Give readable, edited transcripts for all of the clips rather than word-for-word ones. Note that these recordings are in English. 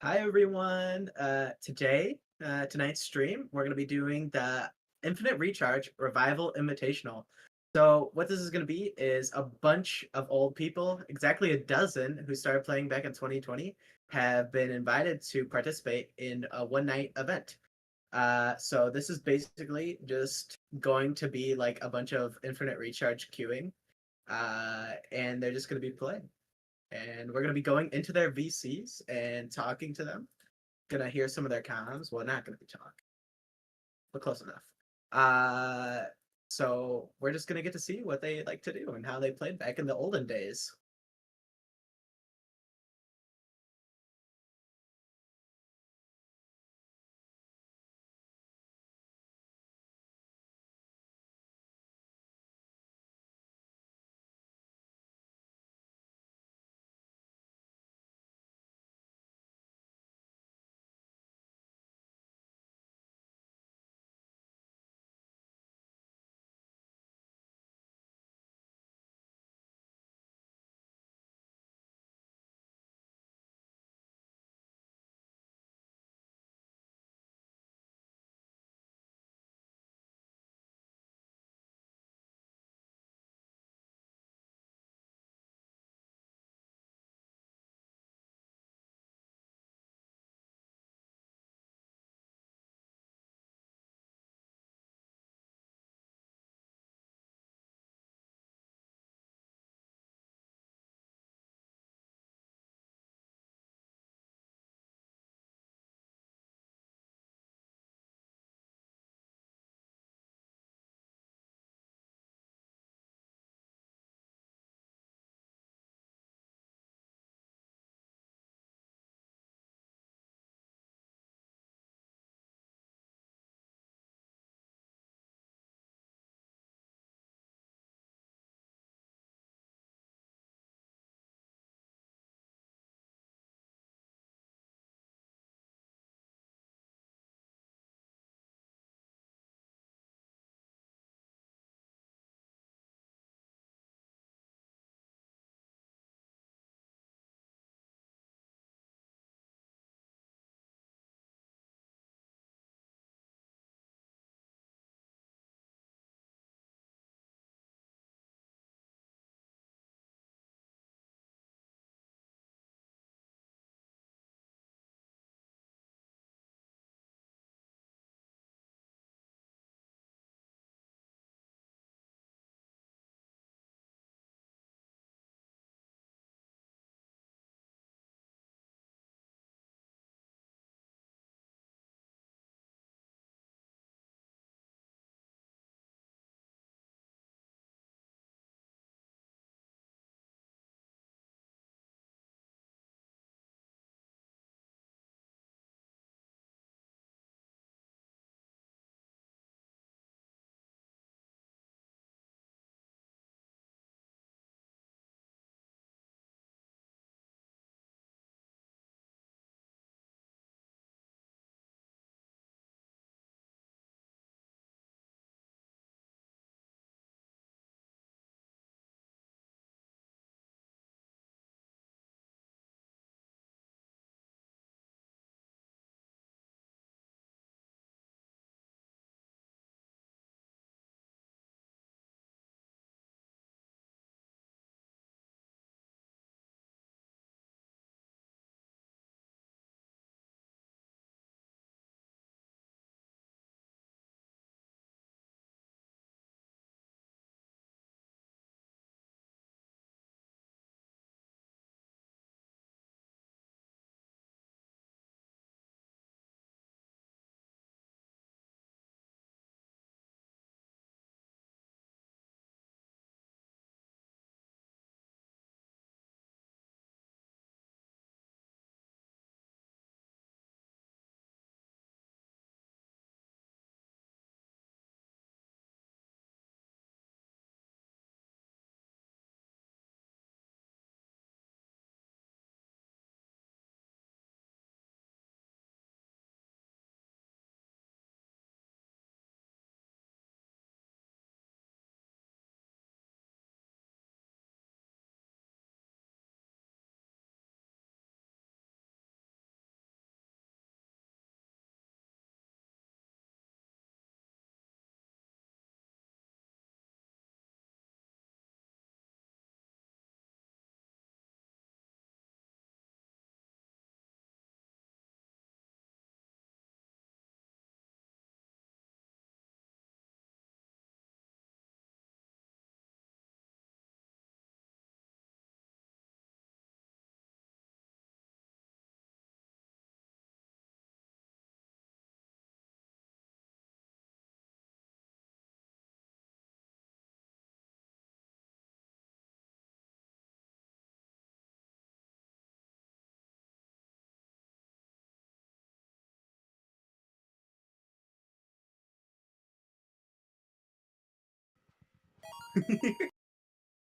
Hi everyone. Tonight's stream, we're going to be doing the Infinite Recharge Revival Invitational. So what this is going to be is a bunch of old people, exactly a dozen who started playing back in 2020, have been invited to participate in a one-night event. So this is basically just going to be like a bunch of Infinite Recharge queuing, and they're just going to be playing. And we're going to be going into their VCs and talking to them. Gonna hear some of their comms. Well, not gonna be talking, but close enough. Uh, so we're just gonna get to see what they like to do and how they played back in the olden days.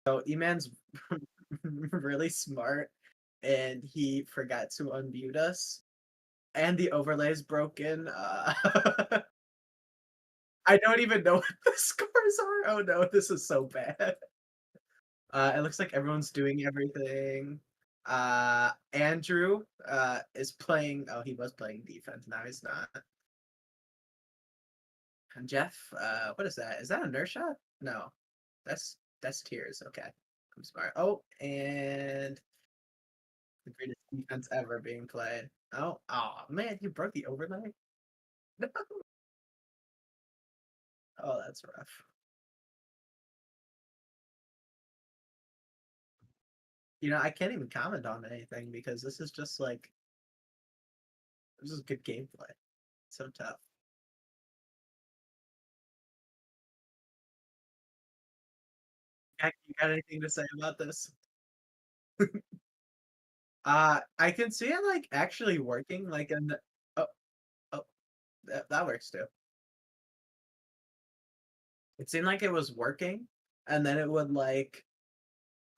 So E-Man's really smart, and he forgot to unmute us, and the overlay is broken. I don't even know what the scores are. Oh no, this is so bad. It looks like everyone's doing everything. Andrew is playing. Oh, he was playing defense. Now he's not. And Jeff, what is that? Is that a nurse shot? No, that's tears. Okay, I'm smart. Oh, and the greatest defense ever being played. Oh man, you broke the overlay. No. Oh, that's rough. I can't even comment on anything because this is just like this is good gameplay. So tough. You got anything to say about this? I can see it like actually working, like in the oh oh that works too. It seemed like it was working, and then it would like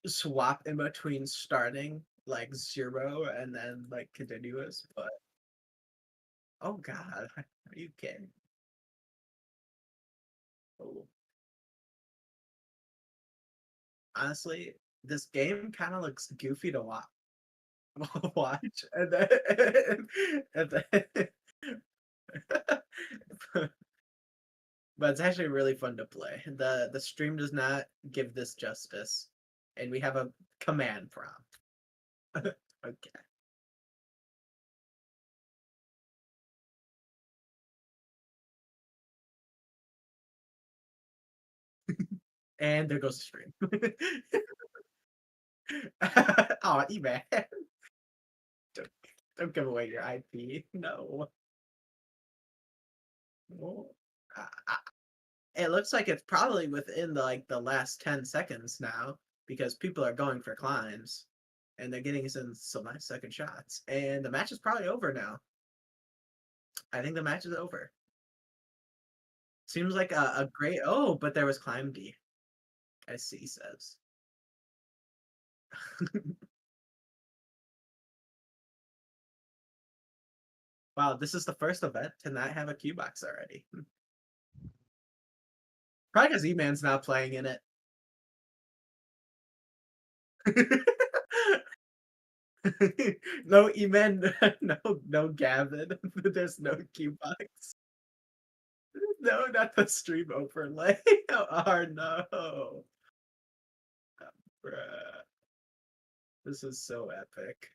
swap in between starting like 0 and then like continuous. But oh god, are you kidding? Oh, honestly, this game kind of looks goofy to watch. Watch and then and then but it's actually really fun to play. The stream does not give this justice, and we have a command prompt. Okay, and there goes the stream. Oh, eBay. Don't, don't give away your IP. No. No. It looks like it's probably within the last 10 seconds now because people are going for climbs and they're getting some nice second shots. And the match is probably over now. I think the match is over. Seems like a great. Oh, but there was climb D, as C says. Wow, this is the first event to not have a Q box already. Probably because E-Man's not playing in it. No E-Man, no Gavin. There's no Q box. No, not the stream overlay. Oh no. Bruh. This is so epic.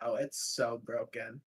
Oh, it's so broken.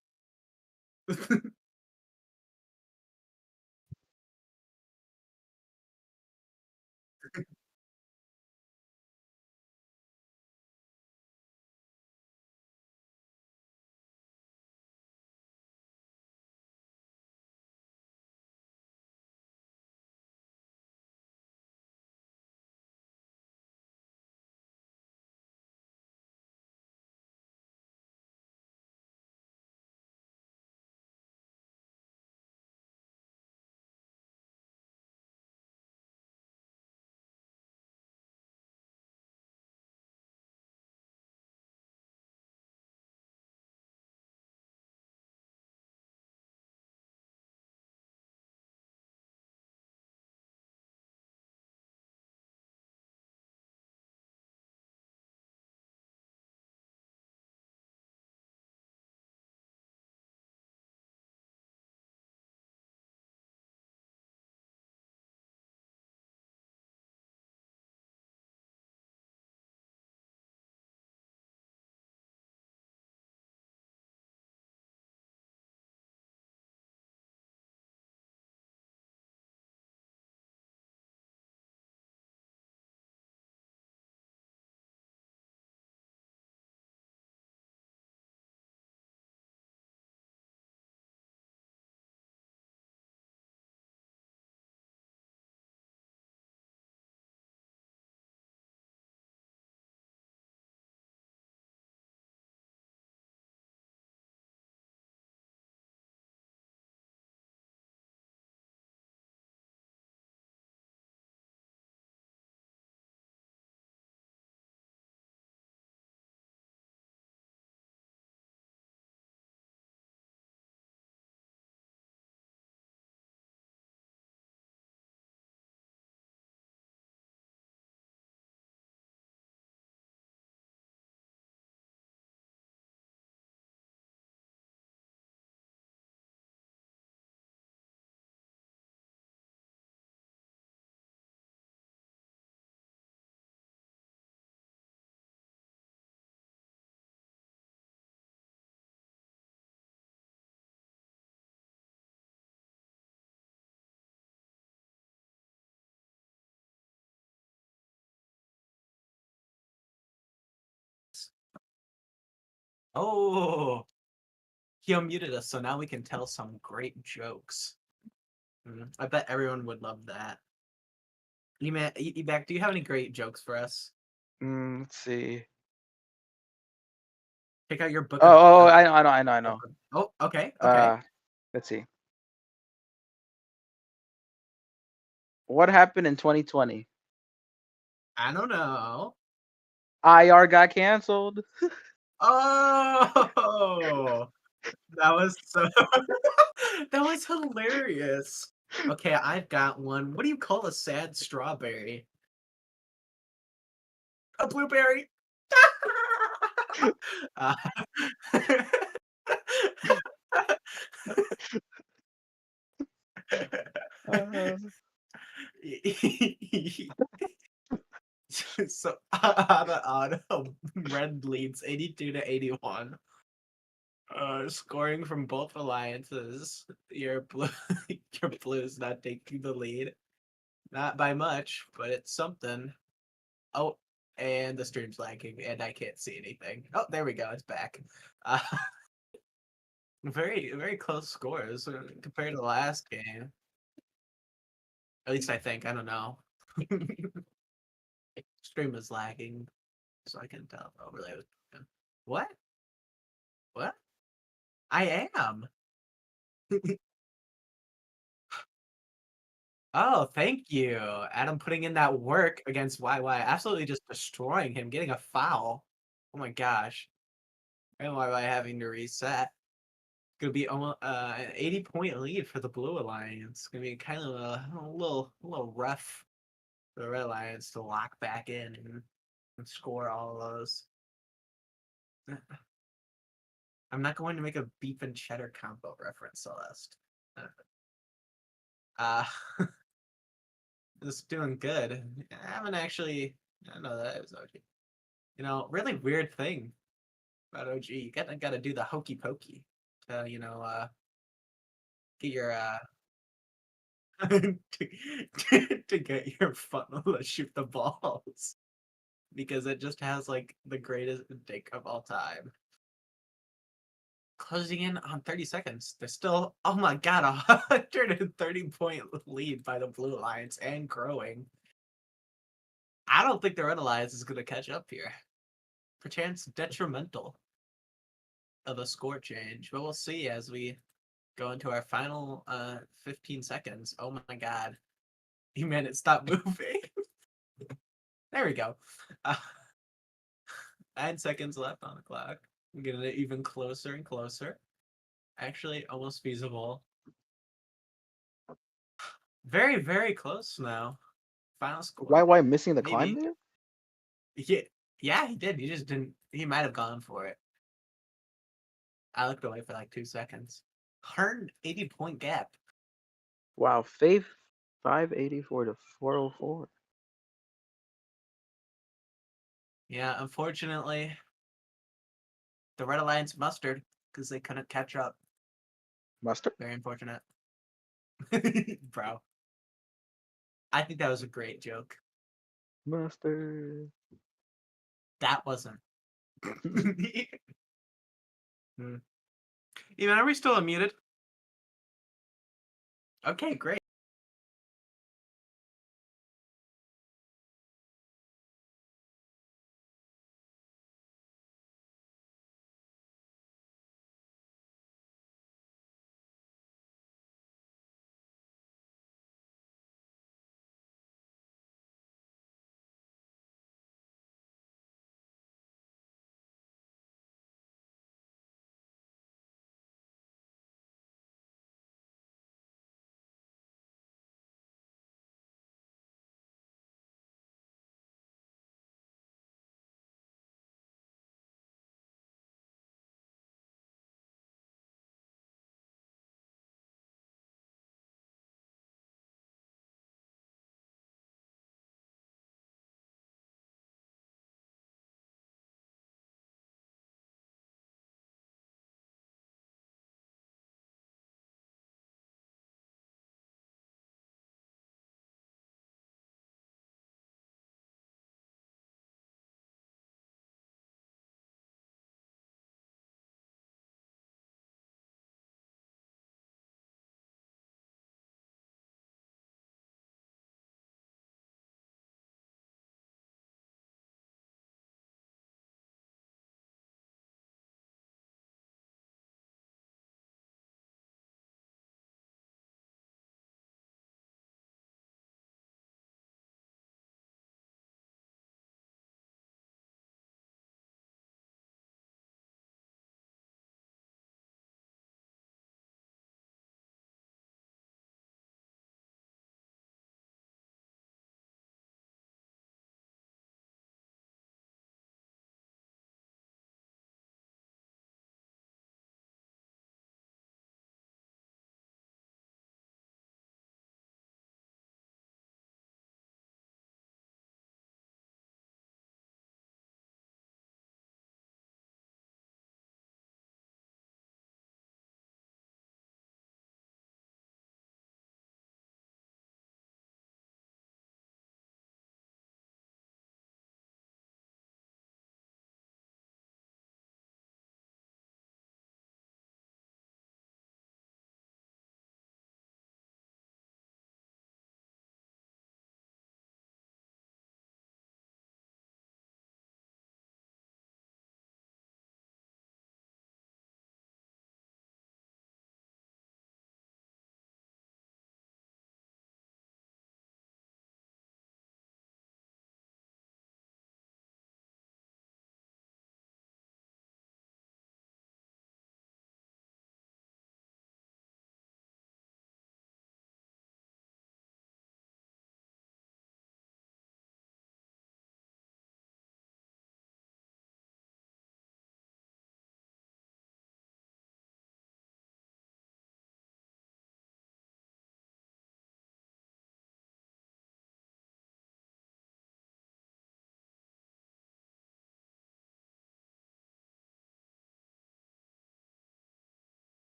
Oh, he unmuted us, so now we can tell some great jokes. I bet everyone would love that. Eback, do you have any great jokes for us? Let's see. Pick out your book of. Oh, I know. Oh, okay, okay. Let's see. What happened in 2020? I don't know. IR got canceled. Oh, that was so. That was hilarious. Okay, I've got one. What do you call a sad strawberry? A blueberry. uh, Uh, so out of red leads 82 to 81. Scoring from both alliances. Your blue your blues not taking the lead. Not by much, but it's something. Oh, and the stream's lagging and I can't see anything. Oh, there we go, it's back. Uh, very, very close scores compared to the last game. At least I think, I don't know. Stream is lagging, so I can tell overlay. What? What? I am. Oh, thank you. Adam putting in that work against YY, absolutely just destroying him, getting a foul. Oh my gosh. And YY having to reset. Gonna be almost an 80-point lead for the Blue Alliance. Gonna be kind of a little rough for the Red Alliance to lock back in and score all of those. I'm not going to make a beef and cheddar combo reference, Celeste. Uh, it's doing good. I haven't actually. I don't know that it was OG. Really weird thing about OG. You gotta do the hokey pokey to get your to get your funnel to shoot the balls because it just has like the greatest dick of all time. Closing in on 30 seconds. They're still, oh my god, 130-point lead by the Blue Alliance and growing. I don't think the Red Alliance is going to catch up here. Perchance detrimental of a score change, but we'll see as we go into our final 15 seconds. Oh my god. You made it stop moving. There we go. 9 seconds left on the clock. We're getting it even closer and closer. Actually, almost feasible. Very, very close now. Final score. why missing the climb Maybe. there? Yeah, he did. He just didn't. He might have gone for it. I looked away for like 2 seconds. 180-point gap. Wow, Faith 584 to 404. Yeah, unfortunately, the Red Alliance mustered because they couldn't catch up. Mustard? Very unfortunate. Bro. I think that was a great joke. Mustard. That wasn't. Even are we still unmuted? Okay, great.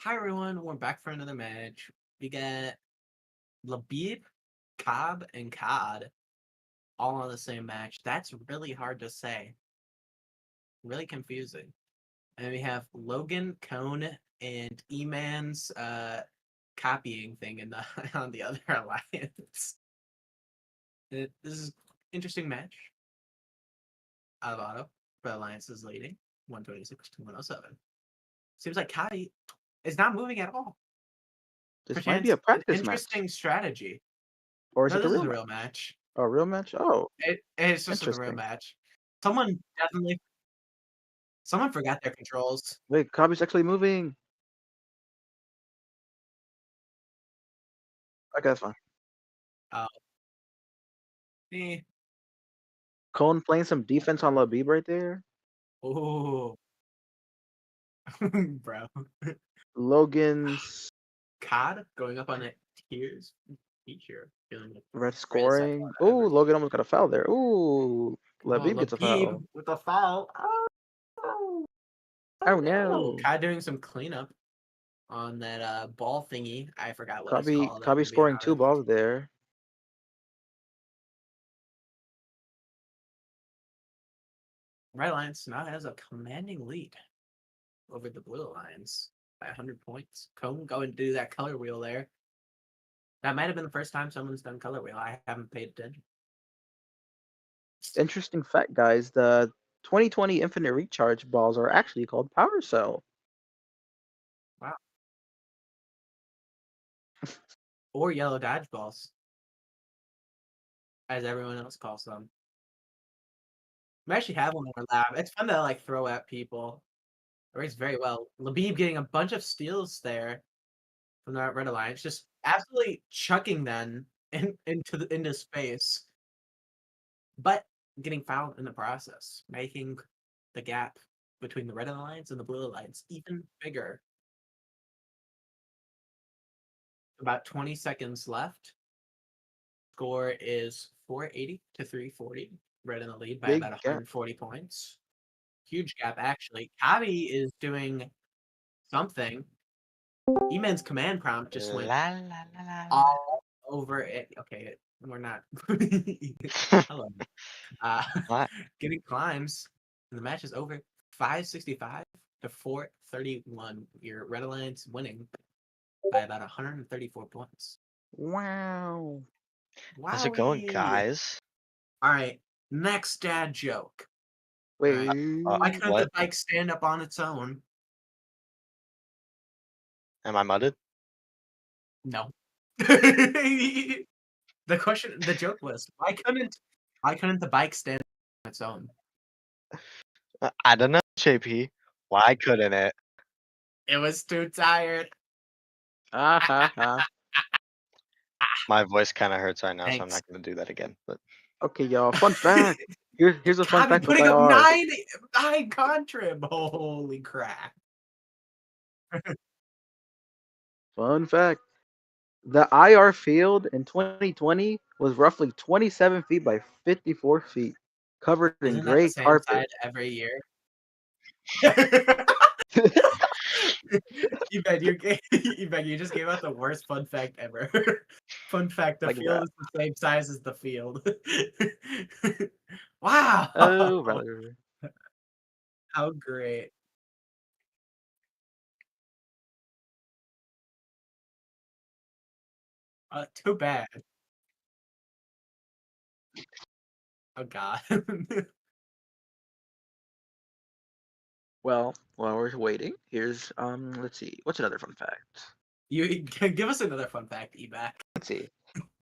Hi everyone, we're back for another match. We got Labib, Cobb, and Cod all on the same match. That's really hard to say. Really confusing. And we have Logan, Cone, and E-Man's copying thing in the on the other alliance. This is interesting match. Out of auto, but Alliance is leading 126 to 107. Seems like Kai is not moving at all. This might be Perchance a an practice match. interesting strategy. Or is No, it the this is real a match? real match. Oh, real match? Oh, It's just a real interesting. match. Someone forgot their controls. Wait, Kabi's actually moving. Okay, that's fine. Oh, eh. Cone playing some defense on Labib right there. Oh, bro. Logan's COD going up on it. Teacher feeling the red greatest I thought scoring. ever. Ooh, Logan almost got a foul there. Ooh, Oh, Labib gets a Labib foul. with a foul. Oh, Oh oh no. no. COD doing some cleanup on that ball thingy. I forgot what it's Kabi called. I'm Kabi gonna be scoring two honest. balls there. Red Alliance now has a commanding lead over the Blue Alliance by 100 points. Cone going to do that color wheel there. That might have been the first time someone's done color wheel. I haven't paid attention. Interesting fact, guys. The 2020 Infinite Recharge balls are actually called Power Cell. Wow. Or yellow dodgeballs, as everyone else calls them. We actually have one in our lab. It's fun to like throw at people. It works very well. Labib getting a bunch of steals there from that Red Alliance, just absolutely chucking them into space, but getting fouled in the process, making the gap between the Red Alliance and the Blue Alliance even bigger. About 20 seconds left. Score is 480 to 340. Red in the lead by Big about gap. 140 points. Huge gap, actually. Cavi is doing something. E-Man's command prompt just went La la la la la. all over it. Okay, we're not. Hello. Uh, What? getting climbs. And the match is over. 565 to 431. Your Red Alliance winning by about 134 points. Wow. How's it going, Wowie! guys? All right, next dad joke. All right, why Wait. couldn't the What? bike stand up on its own? Am I mudded? No. The joke was, why couldn't the bike stand on its own? I don't know, JP. Why couldn't it? It was too tired. Ah ha ha. My voice kind of hurts right now, so I'm Thanks. not going to do that again. But Okay, y'all. Fun fact. Here's a fun Tommy fact with putting up IR. nine contrib. Holy crap. Fun fact. The IR field in 2020 was roughly 27 feet by 54 feet, covered in Isn't that the gray same carpet. side every year? You just gave out the worst fun fact ever. Fun fact, the Like field that. is the same size as the field. Wow. Oh, brother. How great. Too bad. Oh god. Well, while we're waiting, here's let's see. What's another fun fact? You give us another fun fact, Ebac. Let's see.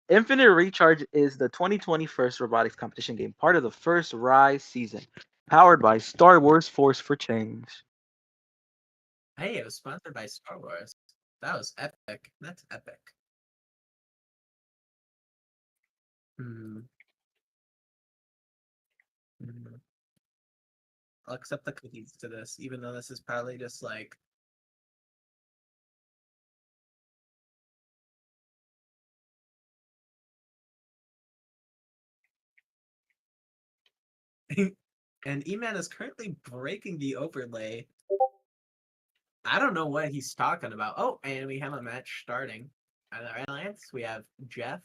Infinite Recharge is the 2020 first robotics competition game, part of the first Rise season, powered by Star Wars Force for Change. Hey, it was sponsored by Star Wars. That was epic. That's epic. Hmm. Hmm. I'll accept the cookies to this, even though this is probably just like and E-Man is currently breaking the overlay I don't know what he's talking about. Oh, and we have a match starting. On the Alliance, we have Jeff,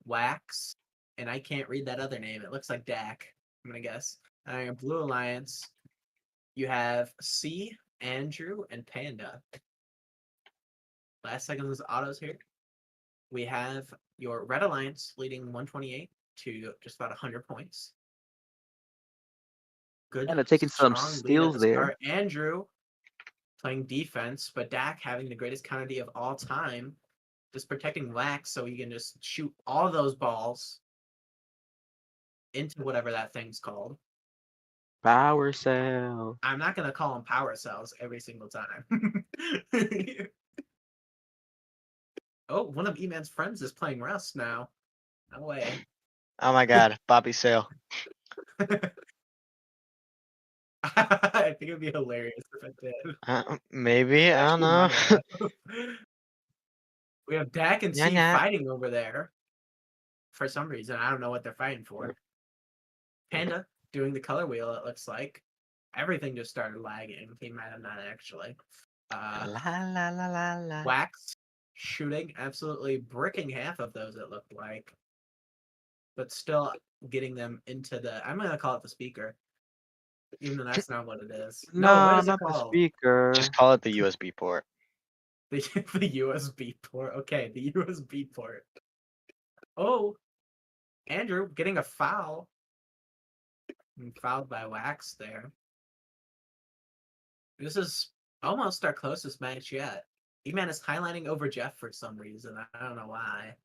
Wax, and I can't read that other name. It looks like Dak, I'm gonna guess. On your Blue Alliance, you have C, Andrew, and Panda. Last second was autos here. We have your Red Alliance leading 128 to just about 100 points. Good, Kinda taking some strong lead at steals the there. start. Andrew playing defense, but Dak having the greatest counter D of all time, just protecting Wax so he can just shoot all those balls into whatever that thing's called. Power cell. I'm not gonna call them power cells every single time. Oh, one of E-Man's friends is playing Rust now. No way. Oh my God, Bobby Sale. I think it'd be hilarious if it did. Maybe, I don't Actually know. might have. We have Dak and Yeah, C yeah. fighting over there for some reason. I don't know what they're fighting for. Panda doing the color wheel, it looks like. Everything just started lagging. He might have not actually. La la la la la. Wax shooting, absolutely bricking half of those, it looked like. But still getting them into the, I'm going to call it the speaker. Even though that's not what it is. No, what No, is it not the called? speaker. Just call it the USB port. The USB port. Okay, the USB port. Oh, Andrew getting a foul. And fouled by Wax there. This is almost our closest match yet. E-Man is highlighting over Jeff for some reason. I don't know why.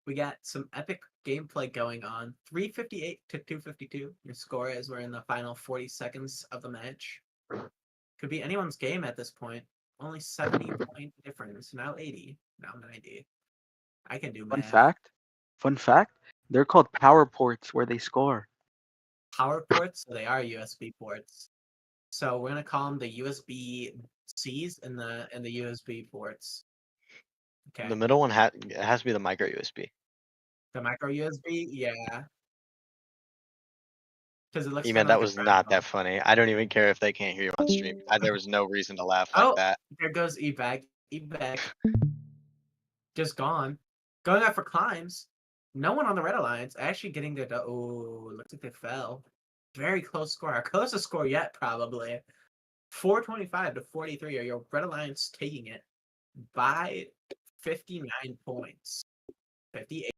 We got some epic gameplay going on. 358 to 252. Your score as we're in the final 40 seconds of the match. Could be anyone's game at this point. Only 70 point difference. Now 80. Now 90. I can do Fun math. fact. Fun fact. They're called power ports where they score. Power ports, so they are USB ports. So we're gonna call them the USB Cs and the USB ports. Okay. The middle one it has to be the micro USB. The micro USB, yeah. Because it looks E-Man, kind of that like a was not triangle. that funny. I don't even care if they can't hear you on stream. There was no reason to laugh like Oh, that. there goes E-Bag. E-Bag. Just gone. Going out for climbs. No one on the Red Alliance actually getting their. Oh, looks like they fell. Very close score. Our closest score yet, probably. 425 to 43. Are your Red Alliance taking it by 59 points? 58.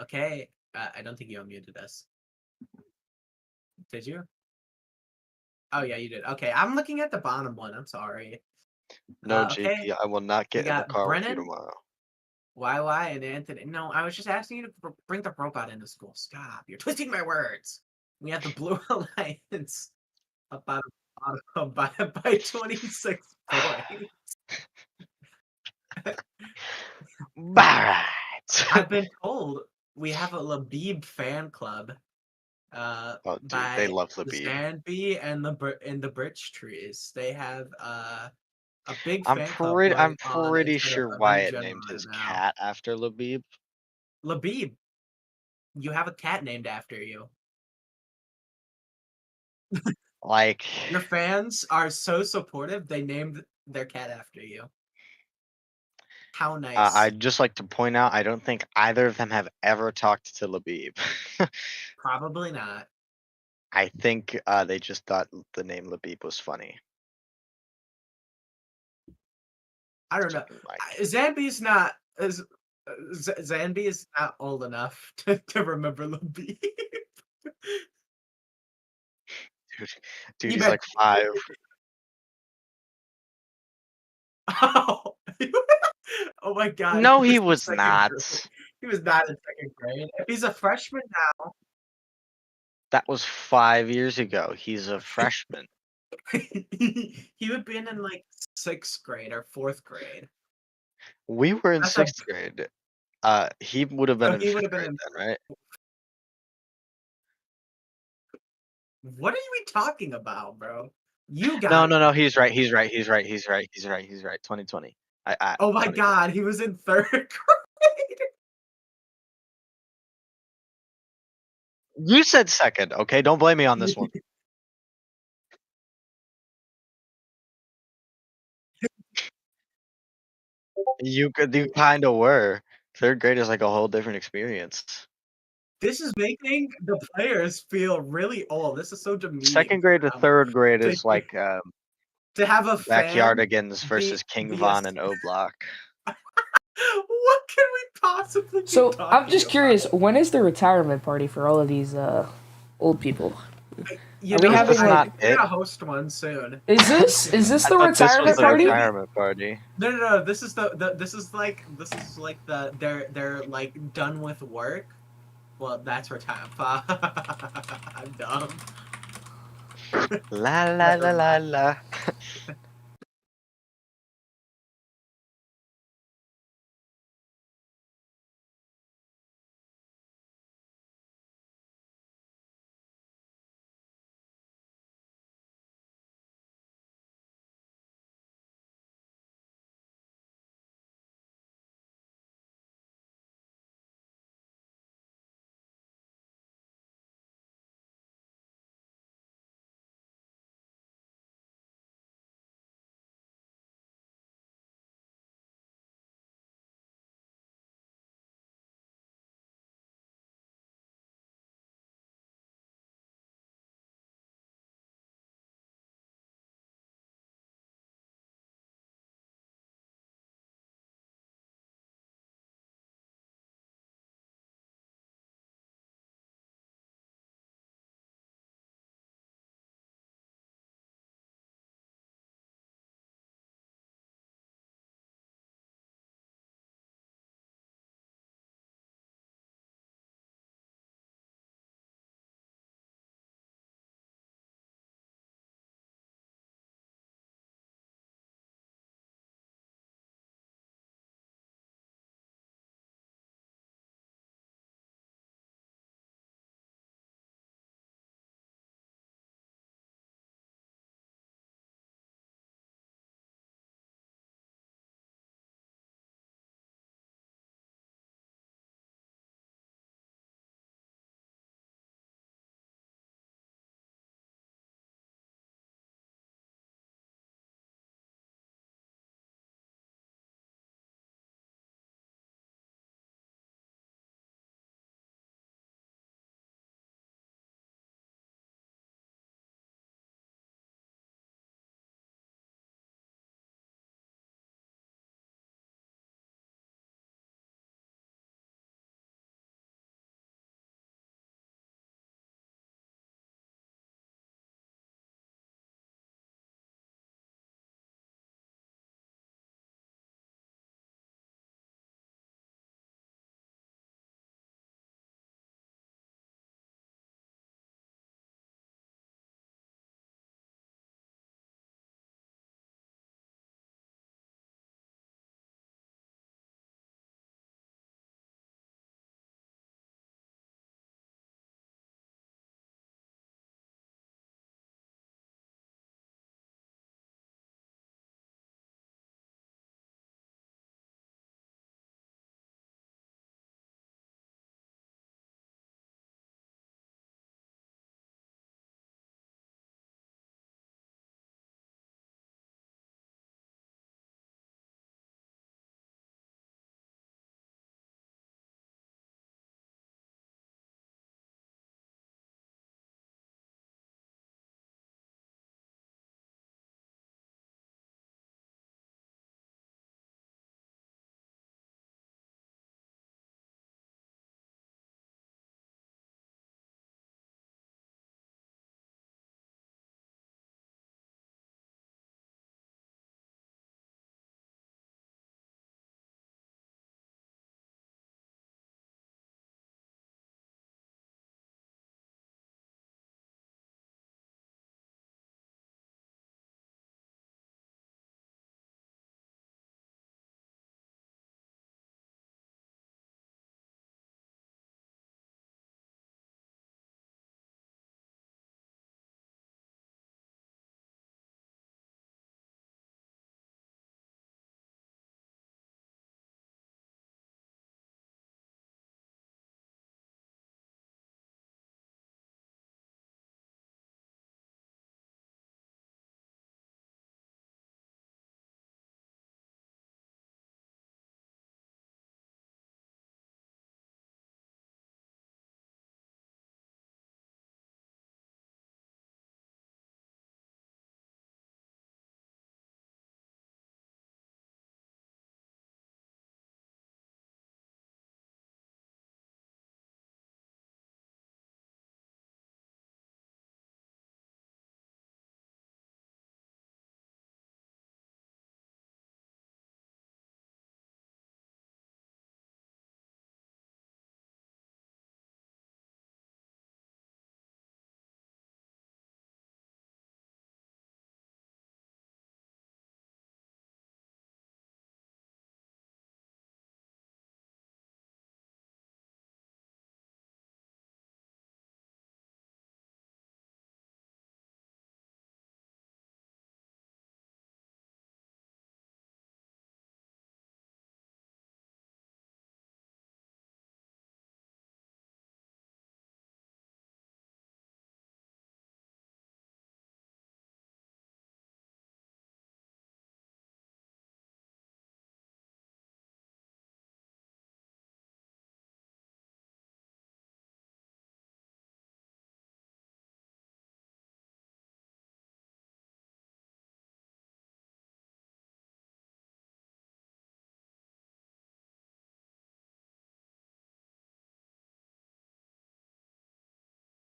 Okay. I don't think you unmuted us. Did you? Oh yeah, you did. Okay, I'm looking at the bottom one. I'm sorry. No, Okay, JP, I will not we get in the got car with you Brennan, tomorrow. YY, and Anthony. No, I was just asking you to bring the robot into school. Stop! You're twisting my words. We have the Blue Alliance about by 26 points. Alright. I've been told we have a Labib fan club. Oh, dude, they By love the Labib. Sandbee and the Birch Trees. They have a big I'm fan club I'm going on pretty instead of sure a Wyatt regen named right his now. cat after Labib. Labib, you have a cat named after you. Like, Your fans are so supportive, they named their cat after you. How nice. I'd just like to point out, I don't think either of them have ever talked to Labib. Probably not. I think they just thought the name Labib was funny. I don't know. Like, Zambi's not Zambi is not old enough to remember Labib. dude, You he's bet. like 5. Oh. Oh my god, he No, was he in was second not. grade. He was not in second grade. If he's a freshman That was 5 years ago. He's a freshman. now, he would be in like sixth grade or fourth grade. We were in That's a 6th grade. He would have been so in he would 5th have been grade in. then, right? What are you talking about, bro? You No, got. no, no. He's right. He's right. He's right. He's right. He's right. He's right. 2020. Oh my 2020. god, he was in third grade. You said second. Okay, don't blame me on this one. You kind of were. 3rd grade is like a whole different experience. This is making the players feel really old. This is so demeaning 2nd for grade to them 3rd grade to is like to have a fan Backyardigans versus King be a. Von and Oblock. What can we possibly be So I'm talking just curious, about? when is the retirement party for all of these old people? You Are we know, Is having this not we're it? gonna host one soon. is this I the thought this was retirement the party? retirement party. No. This is this is like the they're like done with work. Well, that's retirement. I'm dumb. La la la Never la mind. la.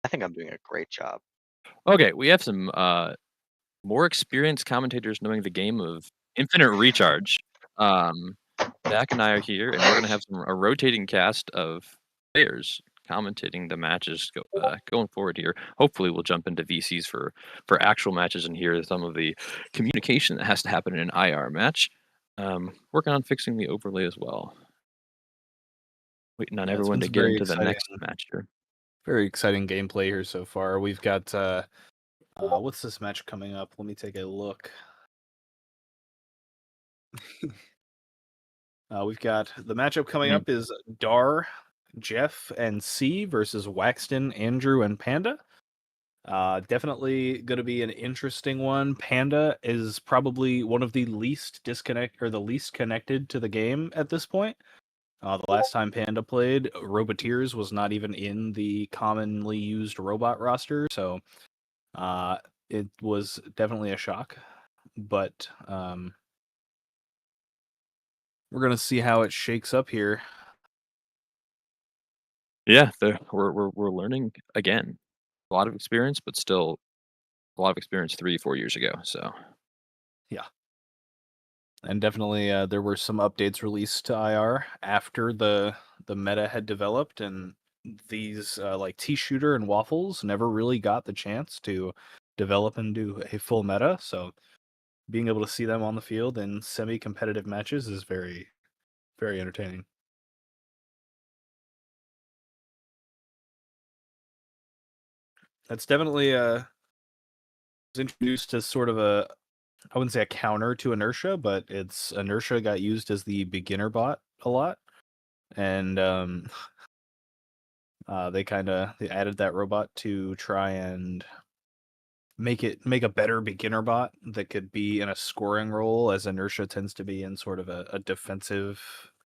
I think I'm doing a great job. Okay, we have some more experienced commentators knowing the game of Infinite Recharge. Zach and I are here, and we're gonna have a rotating cast of players commentating the matches going forward here. Hopefully, we'll jump into VCs for actual matches and hear some of the communication that has to happen in an IR match. Working on fixing the overlay as well. Waiting on Yeah, it's everyone been to get very into the exciting. next match here. Very exciting gameplay here so far. We've got what's this match coming up? Let me take a look. We've got the matchup coming up is Dar, Jeff, and C versus Waxton, Andrew, and Panda. Definitely going to be an interesting one. Panda is probably one of the least connected to the game at this point. The last time Panda played, Roboteers was not even in the commonly used robot roster, so it was definitely a shock. But we're gonna see how it shakes up here. Yeah, we're learning again. A lot of experience, but still a lot of experience 3-4 years ago. So yeah, and definitely there were some updates released to IR after the meta had developed, and these like T-Shooter and Waffles never really got the chance to develop and do a full meta. So being able to see them on the field in semi-competitive matches is very, very entertaining. That's definitely was introduced as sort of I wouldn't say a counter to Inertia, but Inertia got used as the beginner bot a lot, and they added that robot to try and make a better beginner bot that could be in a scoring role, as Inertia tends to be in sort of a defensive,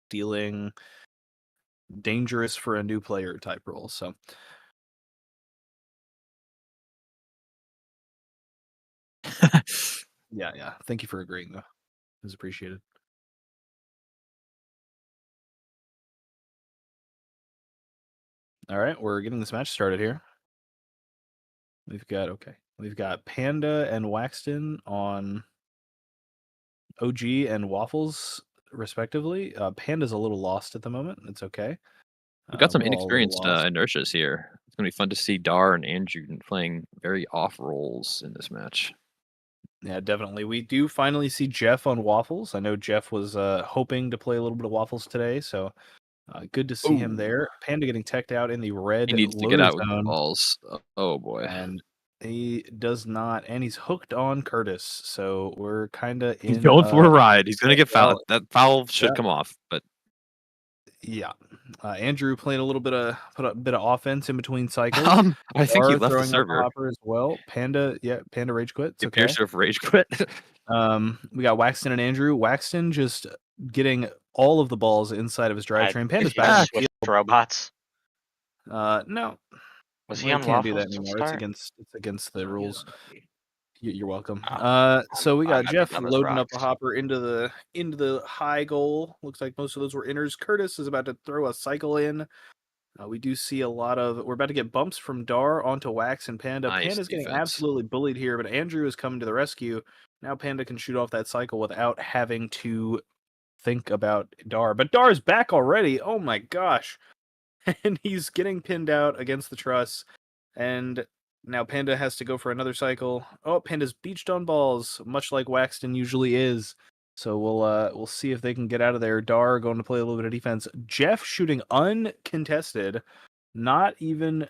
dealing, dangerous for a new player type role. So yeah. Thank you for agreeing, though. It was appreciated. All right, we're getting this match started here. We've got Panda and Waxton on OG and Waffles, respectively. Panda's a little lost at the moment. It's okay. we've got some We're all a little inexperienced lost. inertias here. It's gonna be fun to see Dar and Andrew playing very off roles in this match. Yeah, definitely. We do finally see Jeff on Waffles. I know Jeff was hoping to play a little bit of Waffles today, so good to see him there. Panda getting teched out in the red He needs to loader get out with zone, balls. Oh boy. and he does not, and he's hooked on Curtis. So we're kind of He's in. going for a ride. He's gonna get well, fouled. That foul should yeah. come off, but yeah. Andrew playing a little bit of offense in between cycles. I think he Dar left the throwing up a server. hopper as well. Panda rage quit. It's He okay. appears to have rage quit. We got Waxton and Andrew. Waxton just getting all of the balls inside of his drivetrain. Panda's Did he back. switch robots? No. Was We he on can't do Waffles that to anymore. start? It's against the Oh, he's rules. unlucky. You're welcome. Oh, So we I got might be Jeff done with loading up a rocks. hopper into the high goal. Looks like most of those were inners. Curtis is about to throw a cycle in. We do see a lot of. We're about to get bumps from Dar onto Wax and Panda. Nice Panda's getting defense. absolutely bullied here, but Andrew is coming to the rescue. Now Panda can shoot off that cycle without having to think about Dar. But Dar's back already. Oh my gosh. And he's getting pinned out against the truss. And now Panda has to go for another cycle. Oh, Panda's beached on balls, much like Waxton usually is. So we'll see if they can get out of there. Dar going to play a little bit of defense. Jeff shooting uncontested. Not even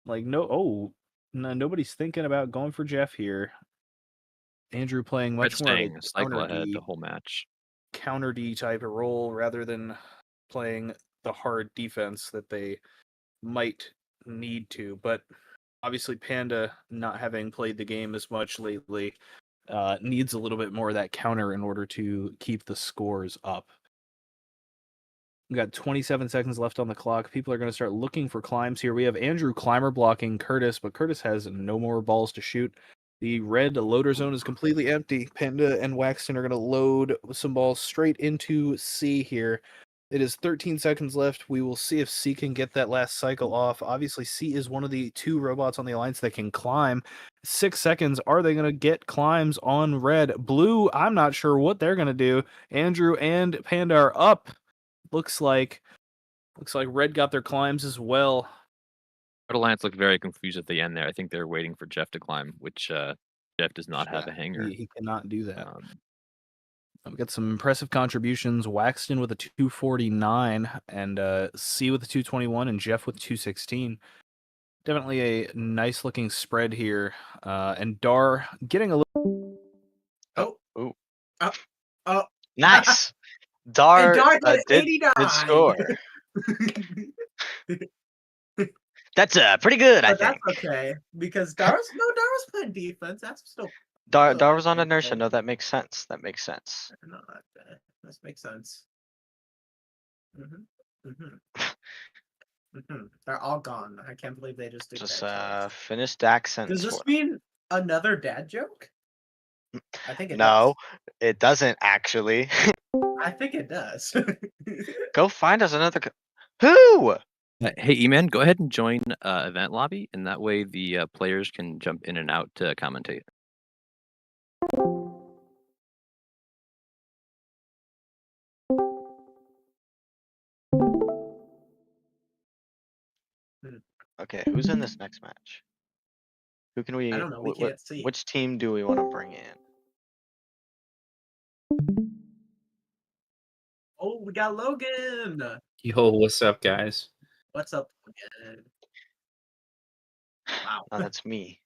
like nobody's thinking about going for Jeff here. Andrew playing much more of Staying a a cycle ahead the counter whole match. counter D type of role rather than playing the hard defense that they might need to. But obviously Panda, not having played the game as much lately, needs a little bit more of that counter in order to keep the scores up. We got 27 seconds left on the clock. People are going to start looking for climbs here. We have Andrew climber blocking Curtis, but Curtis has no more balls to shoot. The red loader zone is completely empty. Panda and Waxton are going to load some balls straight into C here. It is 13 seconds left. We will see if C can get that last cycle off. Obviously, C is one of the 2 robots on the alliance that can climb. 6 seconds. Are they going to get climbs on red? Blue, I'm not sure what they're going to do. Andrew and Panda are up. Looks like red got their climbs as well. Red Alliance looked very confused at the end there. I think they're waiting for Jeff to climb, which Jeff does not have a hanger. He cannot do that. We got some impressive contributions. Waxton with a 249 and C with a 221 and Jeff with 216. Definitely a nice looking spread here. And Dar getting a little. Nice. Dar, And Dar did 89. score. That's pretty good, I But think. that's okay because Dar was playing defense. That's still Dar still was on pretty inertia. good. No, that makes sense. That makes sense. No, that makes sense. They're all gone. I can't believe they just did Just that. finish the accents. Does this mean another dad joke? I think it No, it doesn't actually. does. I think it does. Go find us another. Who? Hey, E-Man, go ahead and join event lobby, and that way the players can jump in and out to commentate. Okay, who's in this next match? Who can we? I don't know. We can't see. Which team do we want to bring in? Oh, we got Logan. Yo, what's up, guys? What's up, Logan? Wow. Oh, that's me.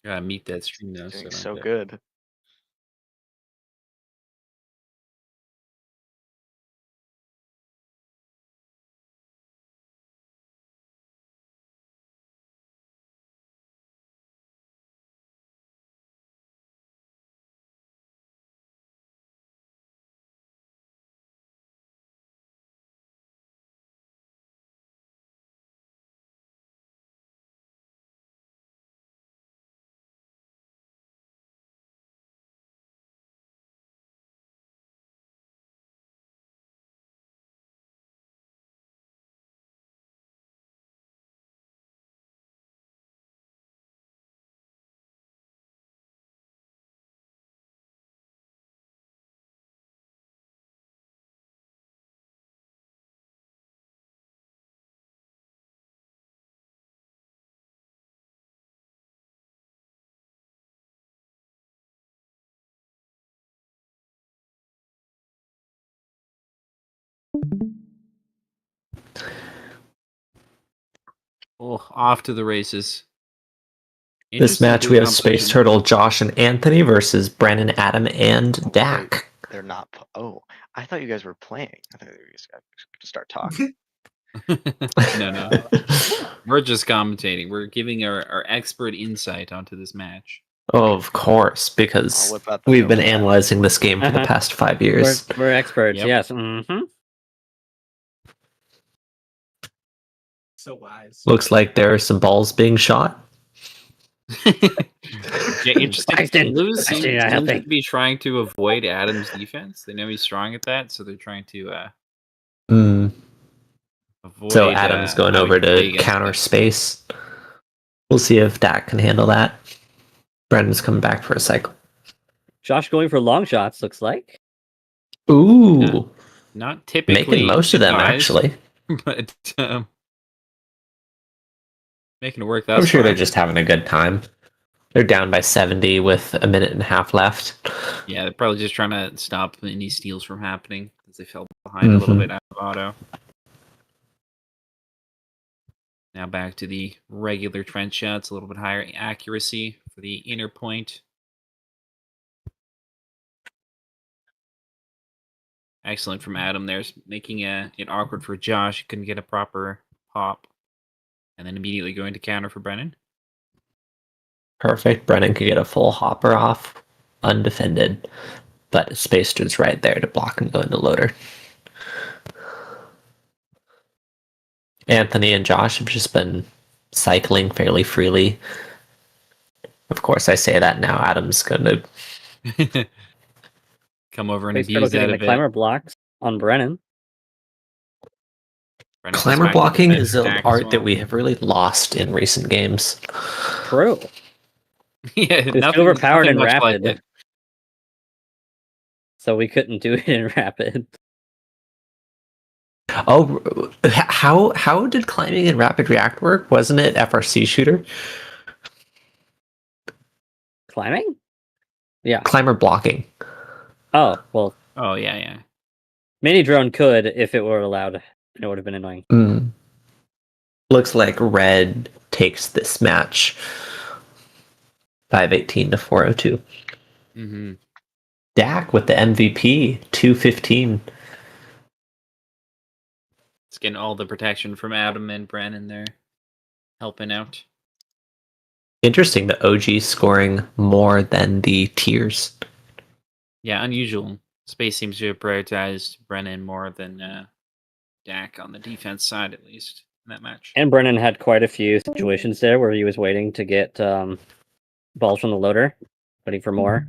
Gotta meet that stream now. Doing I'm so good. good. Oh, off to the races. This Interesting match, we have Space competition. Turtle, Josh, and Anthony versus Brennan, Adam, and Dak. They're not. Oh, I thought you guys were playing. I thought you guys got to start talking. No. We're just commentating. We're giving our expert insight onto this match. Of course, I'll because whip out the we've been notepad. analyzing this game for the past 5 years. We're experts, Yep. yes. Mm-hmm. So wise. Looks like there are some balls being shot. Yeah, interesting. Paxton, Blue Paxton, seems you're not to helping. be trying to avoid Adam's defense. They know he's strong at that, so they're trying to avoid. So Adam's going having over play to against counter them. space. We'll see if Dak can handle that. Brendan's coming back for a cycle. Josh going for long shots, looks like. Ooh, Yeah. Not typically making most of them advised, actually. but making it work. I'm That's sure they're just having a good time. They're down by 70 with a minute and a half left. Yeah, they're probably just trying to stop any steals from happening because they fell behind a little bit out of auto. Now back to the regular trench shots, a little bit higher accuracy for the inner point. Excellent from Adam there, making it awkward for Josh. He couldn't get a proper pop. And then immediately going to counter for Brennan. Perfect. Brennan could get a full hopper off undefended, but Space Dude's right there to block and go into loader. Anthony and Josh have just been cycling fairly freely. Of course, I say that now. Adam's going to come over and Space Turtle abuse that getting a the bit. climber blocks on Brennan. Brennan Climber back to blocking defend is an Dak as art that well. we have really lost in recent games. True. Yeah, It's too nothing, overpowered nothing in much like rapid. it. So we couldn't do it in rapid. Oh, how did climbing in rapid react work? Wasn't it FRC shooter? Climbing? Yeah. Climber blocking. Oh, well, Oh yeah. mini drone could if it were allowed, and it would have been annoying. Looks like red takes this match 518 to 402. Mm-hmm. Dak with the MVP 215. It's getting all the protection from Adam and Brennan there, helping out. Interesting, the OG scoring more than the tiers. Yeah, unusual. Space seems to have prioritized Brennan more than Dak on the defense side, at least in that match. And Brennan had quite a few situations there where he was waiting to get balls from the loader, waiting for more.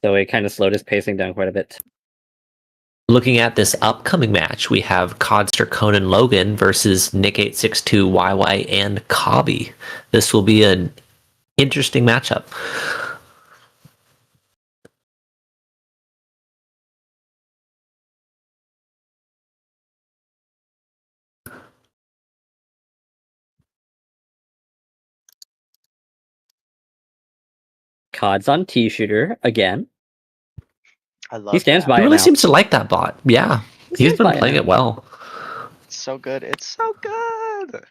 So it kind of slowed his pacing down quite a bit. Looking at this upcoming match, we have Codster Conan Logan versus Nick862 YY and Cobby. This will be an interesting matchup. Cod's on T-shooter again. I love He stands that. by He it really now. seems to like that bot. Yeah, he's stands been by it playing now. it well. It's so good. It's so good.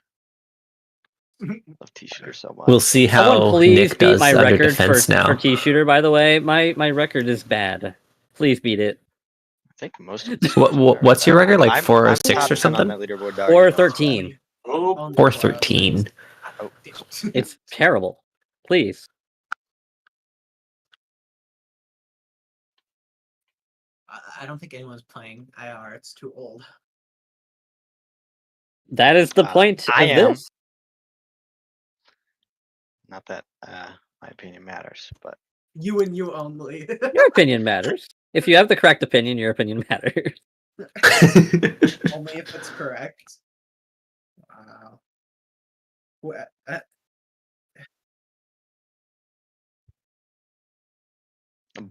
Love T-shooter so much. We'll see Someone how please Nick beat does my under record defense for now. T-shooter, by the way. My record is bad. Please beat it. I think most of the scores What's your record? Like I'm 406 top or 10 on something? that leaderboard, dog, Or you know, so- 13. Only 413. Oh, It's terrible. Please. I don't think anyone's playing IR. It's too old. That is the point I of am. this. Not that my opinion matters, but You and you only. Your opinion matters. If you have the correct opinion, your opinion matters. Only if it's correct. Wow.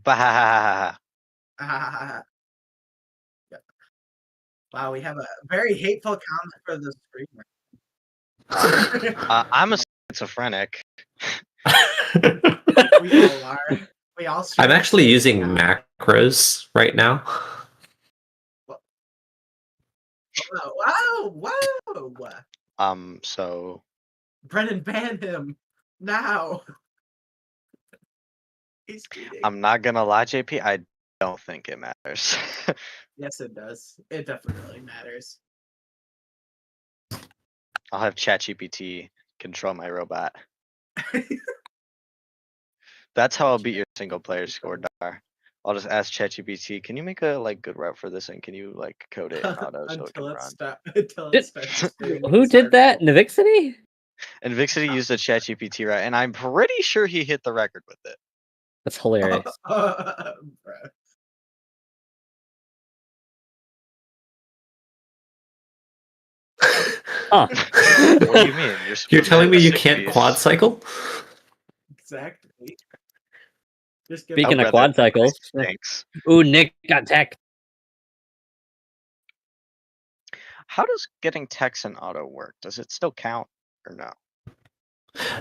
bah. Yeah. Wow, we have a very hateful comment for the streamer. I'm a schizophrenic. We all are. We all. I'm actually using macros right now. Wow! So Brennan, ban him now. He's cheating. I'm not gonna lie, JP. I don't think it matters. Yes, it does. It definitely matters. I'll have ChatGPT control my robot. That's how I'll beat your single player score, Dar. I'll just ask ChatGPT, can you make a good route for this, and can you code it in auto so it can run? Until it starts. Who did that? Navixity? And Vixity used a ChatGPT route, and I'm pretty sure he hit the record with it. That's hilarious. Huh. What do you mean? You're telling me you 60s. can't quad cycle? Exactly. Speaking of quad cycles. Thanks. Ooh, Nick got tech. How does getting text in auto work? Does it still count or no?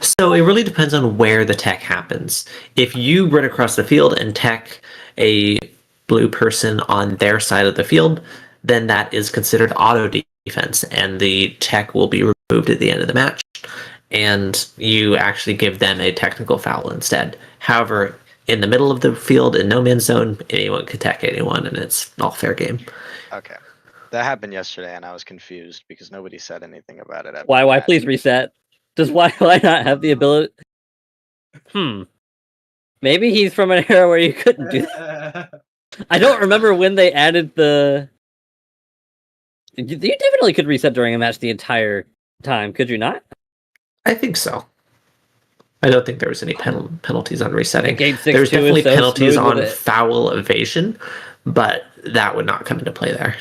So it really depends on where the tech happens. If you run across the field and tech a blue person on their side of the field, then that is considered auto defense, and the tech will be removed at the end of the match, and you actually give them a technical foul instead. However, in the middle of the field, in no man's zone, anyone can tech anyone, and it's all fair game. Okay. That happened yesterday, and I was confused because nobody said anything about it. Why please reset? Does why not have the ability? Maybe he's from an era where you couldn't do that. I don't remember when they added the... You definitely could reset during a match the entire time, could you not? I think so. I don't think there was any penalties on resetting. There's There's definitely penalties on foul evasion, but that would not come into play there.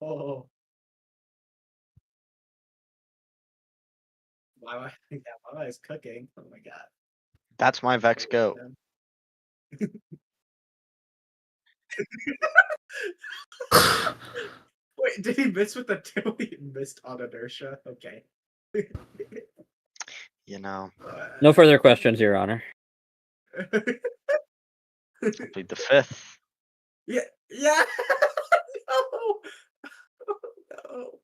Oh. Wow, I think that mama is cooking. Oh my god. That's my Vex go. Wait, did he miss with the two? He missed on inertia. Okay. You know, No further questions, Your Honor. plead the fifth. Yeah. Yeah. No. Oh, no.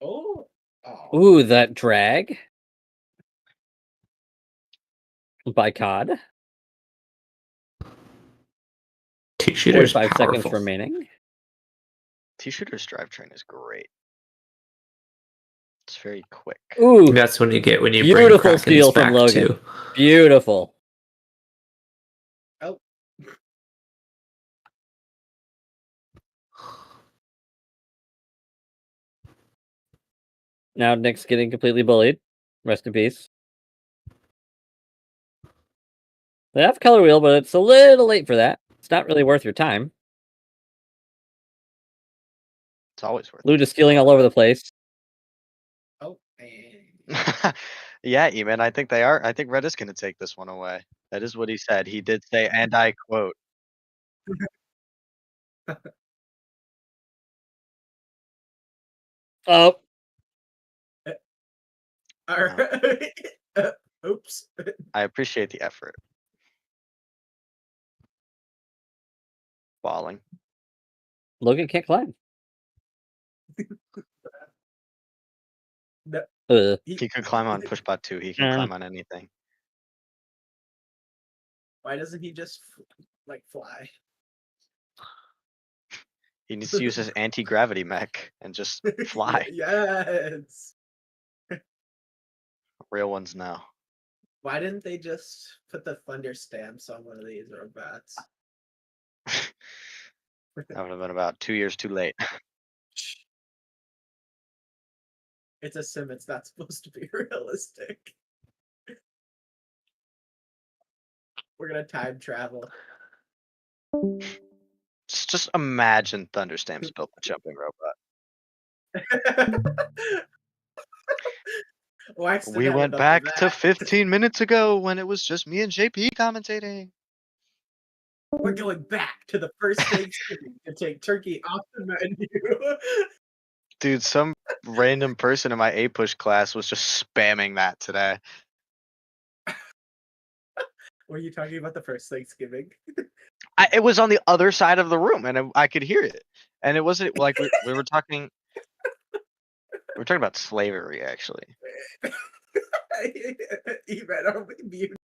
Oh. Oh. Ooh, that drag by COD. 2 shooters 45 seconds powerful. remaining. T-Shooter's drivetrain is great. It's very quick. Ooh, That's when you get when you beautiful bring Kraken's steal from back Logan. too. Beautiful. Oh. Now Nick's getting completely bullied. Rest in peace. They have color wheel, but it's a little late for that. It's not really worth your time. It's always worth Lou just stealing all over the place. Oh. it. Yeah, Eamon, I think they are. I think Red is going to take this one away. That is what he said. He did say, and I quote, Oh, All right. Oops. I appreciate the effort. Falling. Logan can't climb. No. He could climb on pushbot 2. He can climb on anything. Why doesn't he just like fly? He needs to use his anti-gravity mech and just fly. Yes. Real ones now. Why didn't they just put the thunder stamps on one of these robots? That would have been about 2 years too late. It's a sim. It's not supposed to be realistic. We're gonna time travel. Just imagine Thunderstamps built the jumping robot. Wax We had went enough of back to that. 15 minutes ago when it was just me and JP commentating. We're going back to the first Thanksgiving to take turkey off the menu. Dude, some random person in my A-push class was just spamming that today. Were you talking about the first Thanksgiving? It was on the other side of the room, and I could hear it. And it wasn't like we were talking. We were talking about slavery, actually. Even are we muted?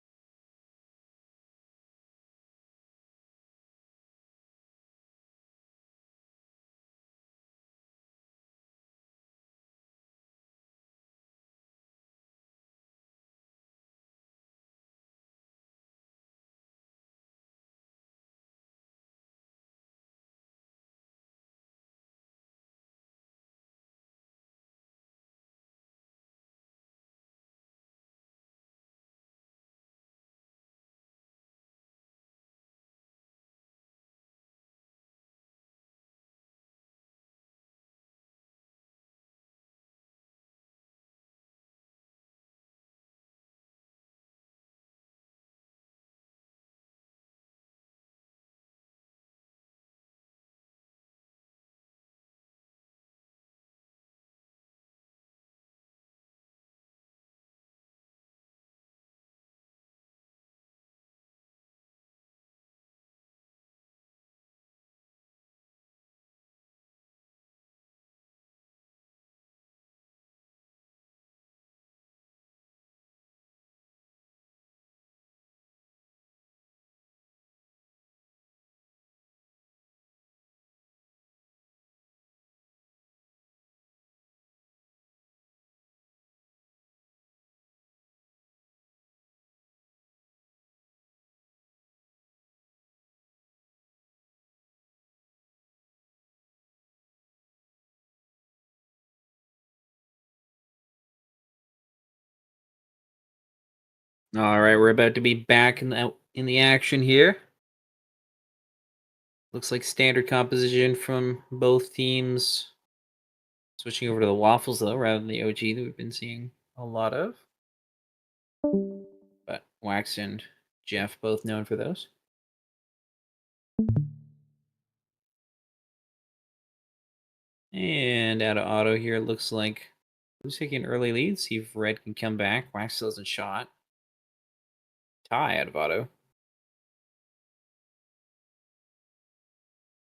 All right, we're about to be back in the action here. Looks like standard composition from both teams. Switching over to the waffles though, rather than the OG that we've been seeing a lot of. But Wax and Jeff both known for those. And out of auto here, it looks like who's taking an early lead. See if Red can come back. Wax still hasn't shot. Tie out of auto.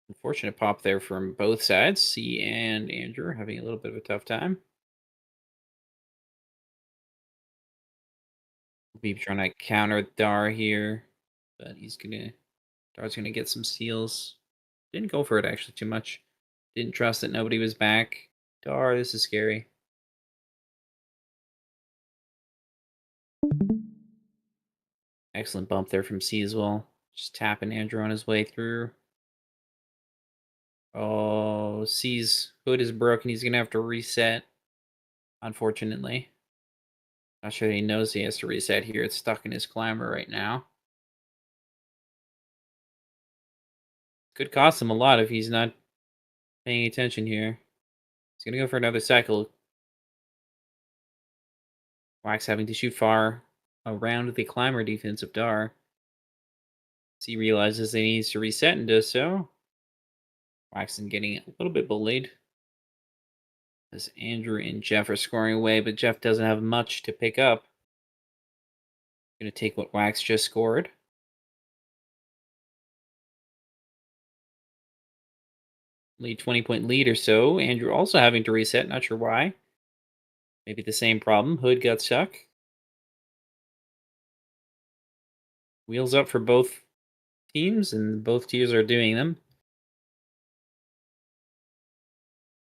Unfortunate pop there from both sides. C and Andrew having a little bit of a tough time. Be trying to counter Dar here, but Dar's gonna get some steals. Didn't go for it actually too much. Didn't trust that nobody was back. Dar, this is scary. Excellent bump there from C as well. Just tapping Andrew on his way through. Oh, C's hood is broken. He's gonna have to reset, unfortunately. Not sure he knows he has to reset here. It's stuck in his climber right now. Could cost him a lot if he's not paying attention here. He's gonna go for another cycle. Wax having to shoot far around the climber defense of Dar. C realizes he needs to reset and does so. Waxon getting a little bit bullied. As Andrew and Jeff are scoring away, but Jeff doesn't have much to pick up. Gonna take what Wax just scored. Only 20-point lead or so. Andrew also having to reset, not sure why. Maybe the same problem. Hood got stuck. Wheels up for both teams, and both teams are doing them.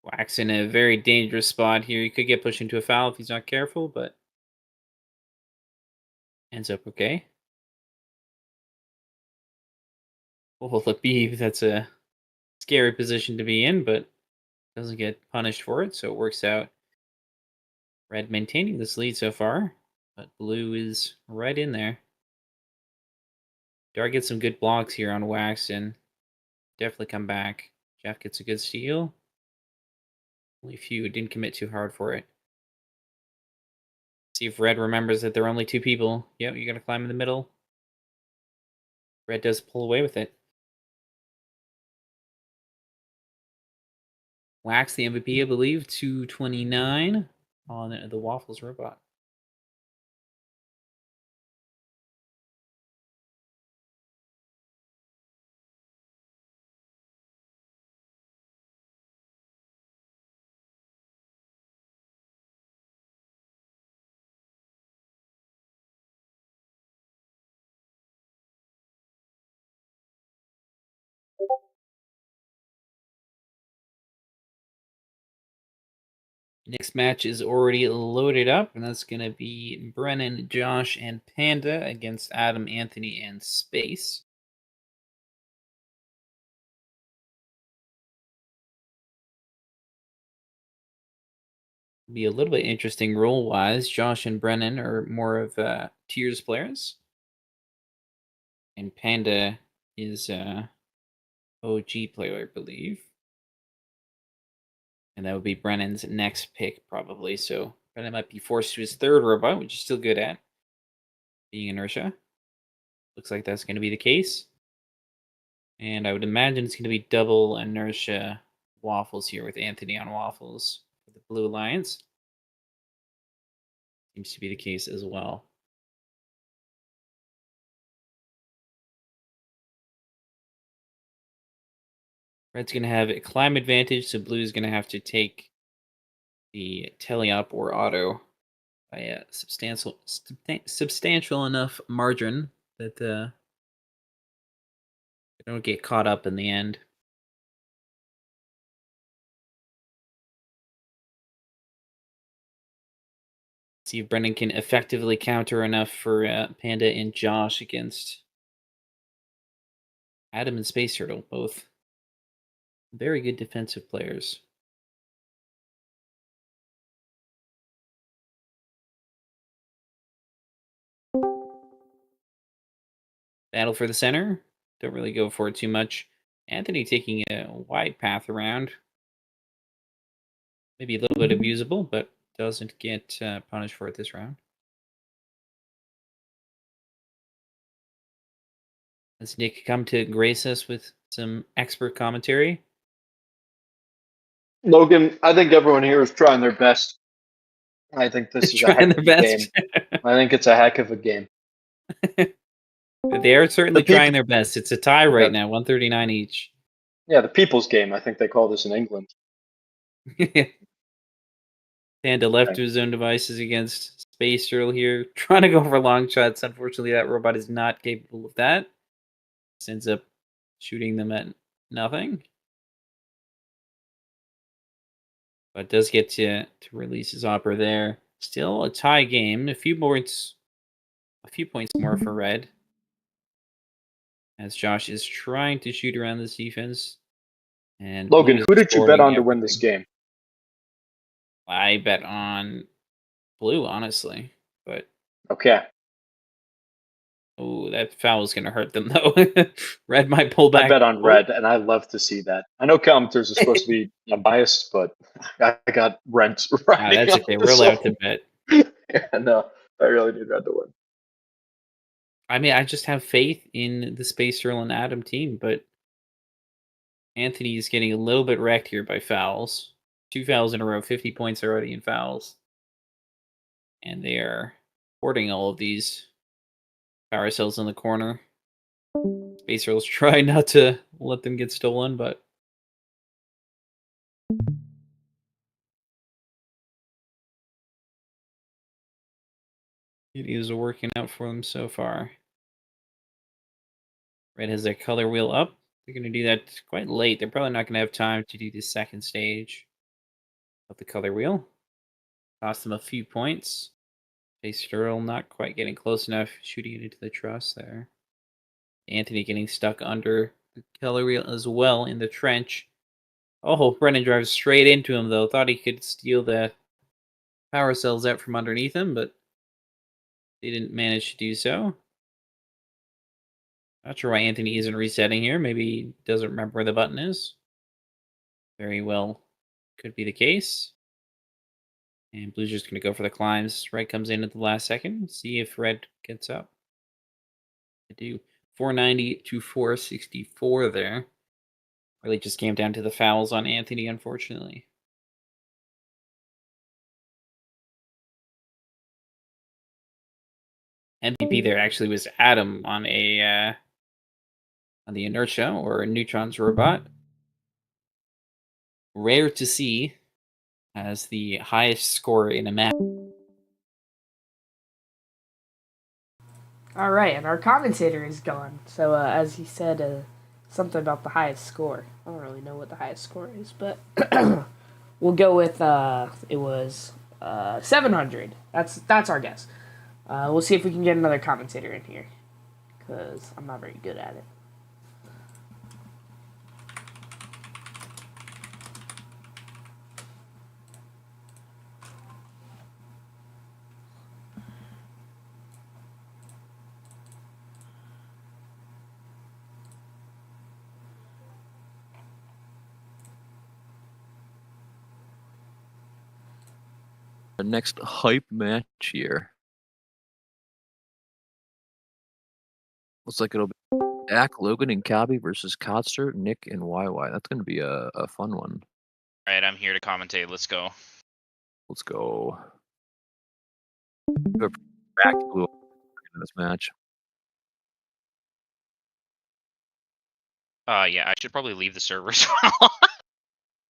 Wax in a very dangerous spot here. He could get pushed into a foul if he's not careful, but ends up okay. Well, look, B, that's a scary position to be in, but doesn't get punished for it, so it works out. Red maintaining this lead so far, but Blue is right in there. Dar gets some good blocks here on Wax and definitely come back. Jeff gets a good steal. Only a few didn't commit too hard for it. See if Red remembers that there are only two people. Yep, you're gonna climb in the middle. Red does pull away with it. Wax the MVP, I believe, 229 on the Waffles robot. Next match is already loaded up, and that's going to be Brennan, Josh, and Panda against Adam, Anthony, and Space. Be a little bit interesting role-wise. Josh and Brennan are more of tiers players, and Panda is OG player, I believe. And that would be Brennan's next pick, probably. So Brennan might be forced to his third robot, which is still good at being inertia. Looks like that's going to be the case. And I would imagine it's going to be double inertia waffles here with Anthony on waffles for the Blue Alliance. Seems to be the case as well. Red's going to have a climb advantage, so Blue's going to have to take the tele-up or auto by a substantial enough margin that they don't get caught up in the end. See if Brennan can effectively counter enough for Panda and Josh against Adam and Space Turtle, both very good defensive players. Battle for the center. Don't really go for it too much. Anthony taking a wide path around. Maybe a little bit abusable, but doesn't get punished for it this round. Has Nick come to grace us with some expert commentary? Logan, I think everyone here is trying their best. I think this is a heck Trying of their a game. best. I think it's a heck of a game. They are certainly The people- trying their best. It's a tie right Yeah. now, 139 each. Yeah, the people's game. I think they call this in England. Panda left Right. to his own devices against Space Turtle here, trying to go for long shots. Unfortunately, that robot is not capable of that. Just ends up shooting them at nothing. But does get to release his opera there. Still a tie game. A few points more for red. As Josh is trying to shoot around this defense. And Logan, Blue is who did you bet scoring on to win this everything. game? I bet on Blue, honestly. But Okay. oh, that foul is gonna hurt them though. Red might pull back. I bet on red, and I love to see that. I know commenters are supposed to be biased, but I got rent right. That's okay. We're allowed to bet. Yeah, no, I really need red to win. I mean, I just have faith in the Space Turtle and Adam team, but Anthony is getting a little bit wrecked here by fouls. 2 fouls in a row, 50 points already in fouls. And they are hoarding all of these power cells in the corner. Space Turtles try not to let them get stolen, but it is working out for them so far. Red has their color wheel up. They're going to do that quite late. They're probably not going to have time to do the second stage of the color wheel. Cost them a few points. Space Turtle not quite getting close enough, shooting it into the truss there. Anthony getting stuck under the color wheel as well in the trench. Oh, Brennan drives straight into him, though. Thought he could steal the power cells out from underneath him, but they didn't manage to do so. Not sure why Anthony isn't resetting here. Maybe he doesn't remember where the button is. Very well could be the case. And Blue's just going to go for the climbs. Red comes in at the last second. See if Red gets up. I do. 490 to 464 there. Really just came down to the fouls on Anthony, unfortunately. MVP there actually was Adam on the Inertia or Neutron's robot. Rare to see as the highest score in a match. All right, and our commentator is gone. So as he said, something about the highest score. I don't really know what the highest score is, but we'll go with it was 700. That's our guess. We'll see if we can get another commentator in here, because I'm not very good at it. Our next hype match here. Looks like it'll be Dak, Logan, and Cabby versus Kotster, Nick, and YY. That's going to be a fun one. All right, I'm here to commentate. Let's go. Let's go. Go back to this match. Yeah, I should probably leave the server as well.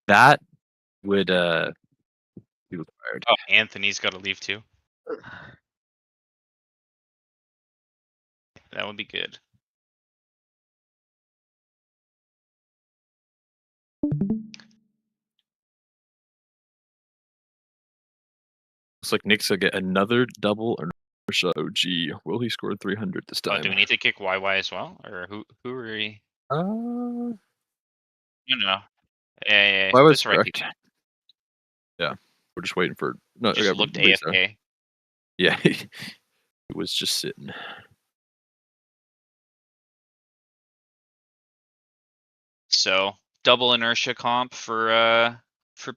That would be required. Oh, Anthony's got to leave too. That would be good. Looks like Nick's gonna get another double Inertia OG. Will he score 300 this time? Do we need to kick YY as well, or who are we? No. Yeah. Why was That's right. correct? Yeah, we're just waiting for. No, Just looked AFK. Yeah, he was just sitting. So double inertia comp for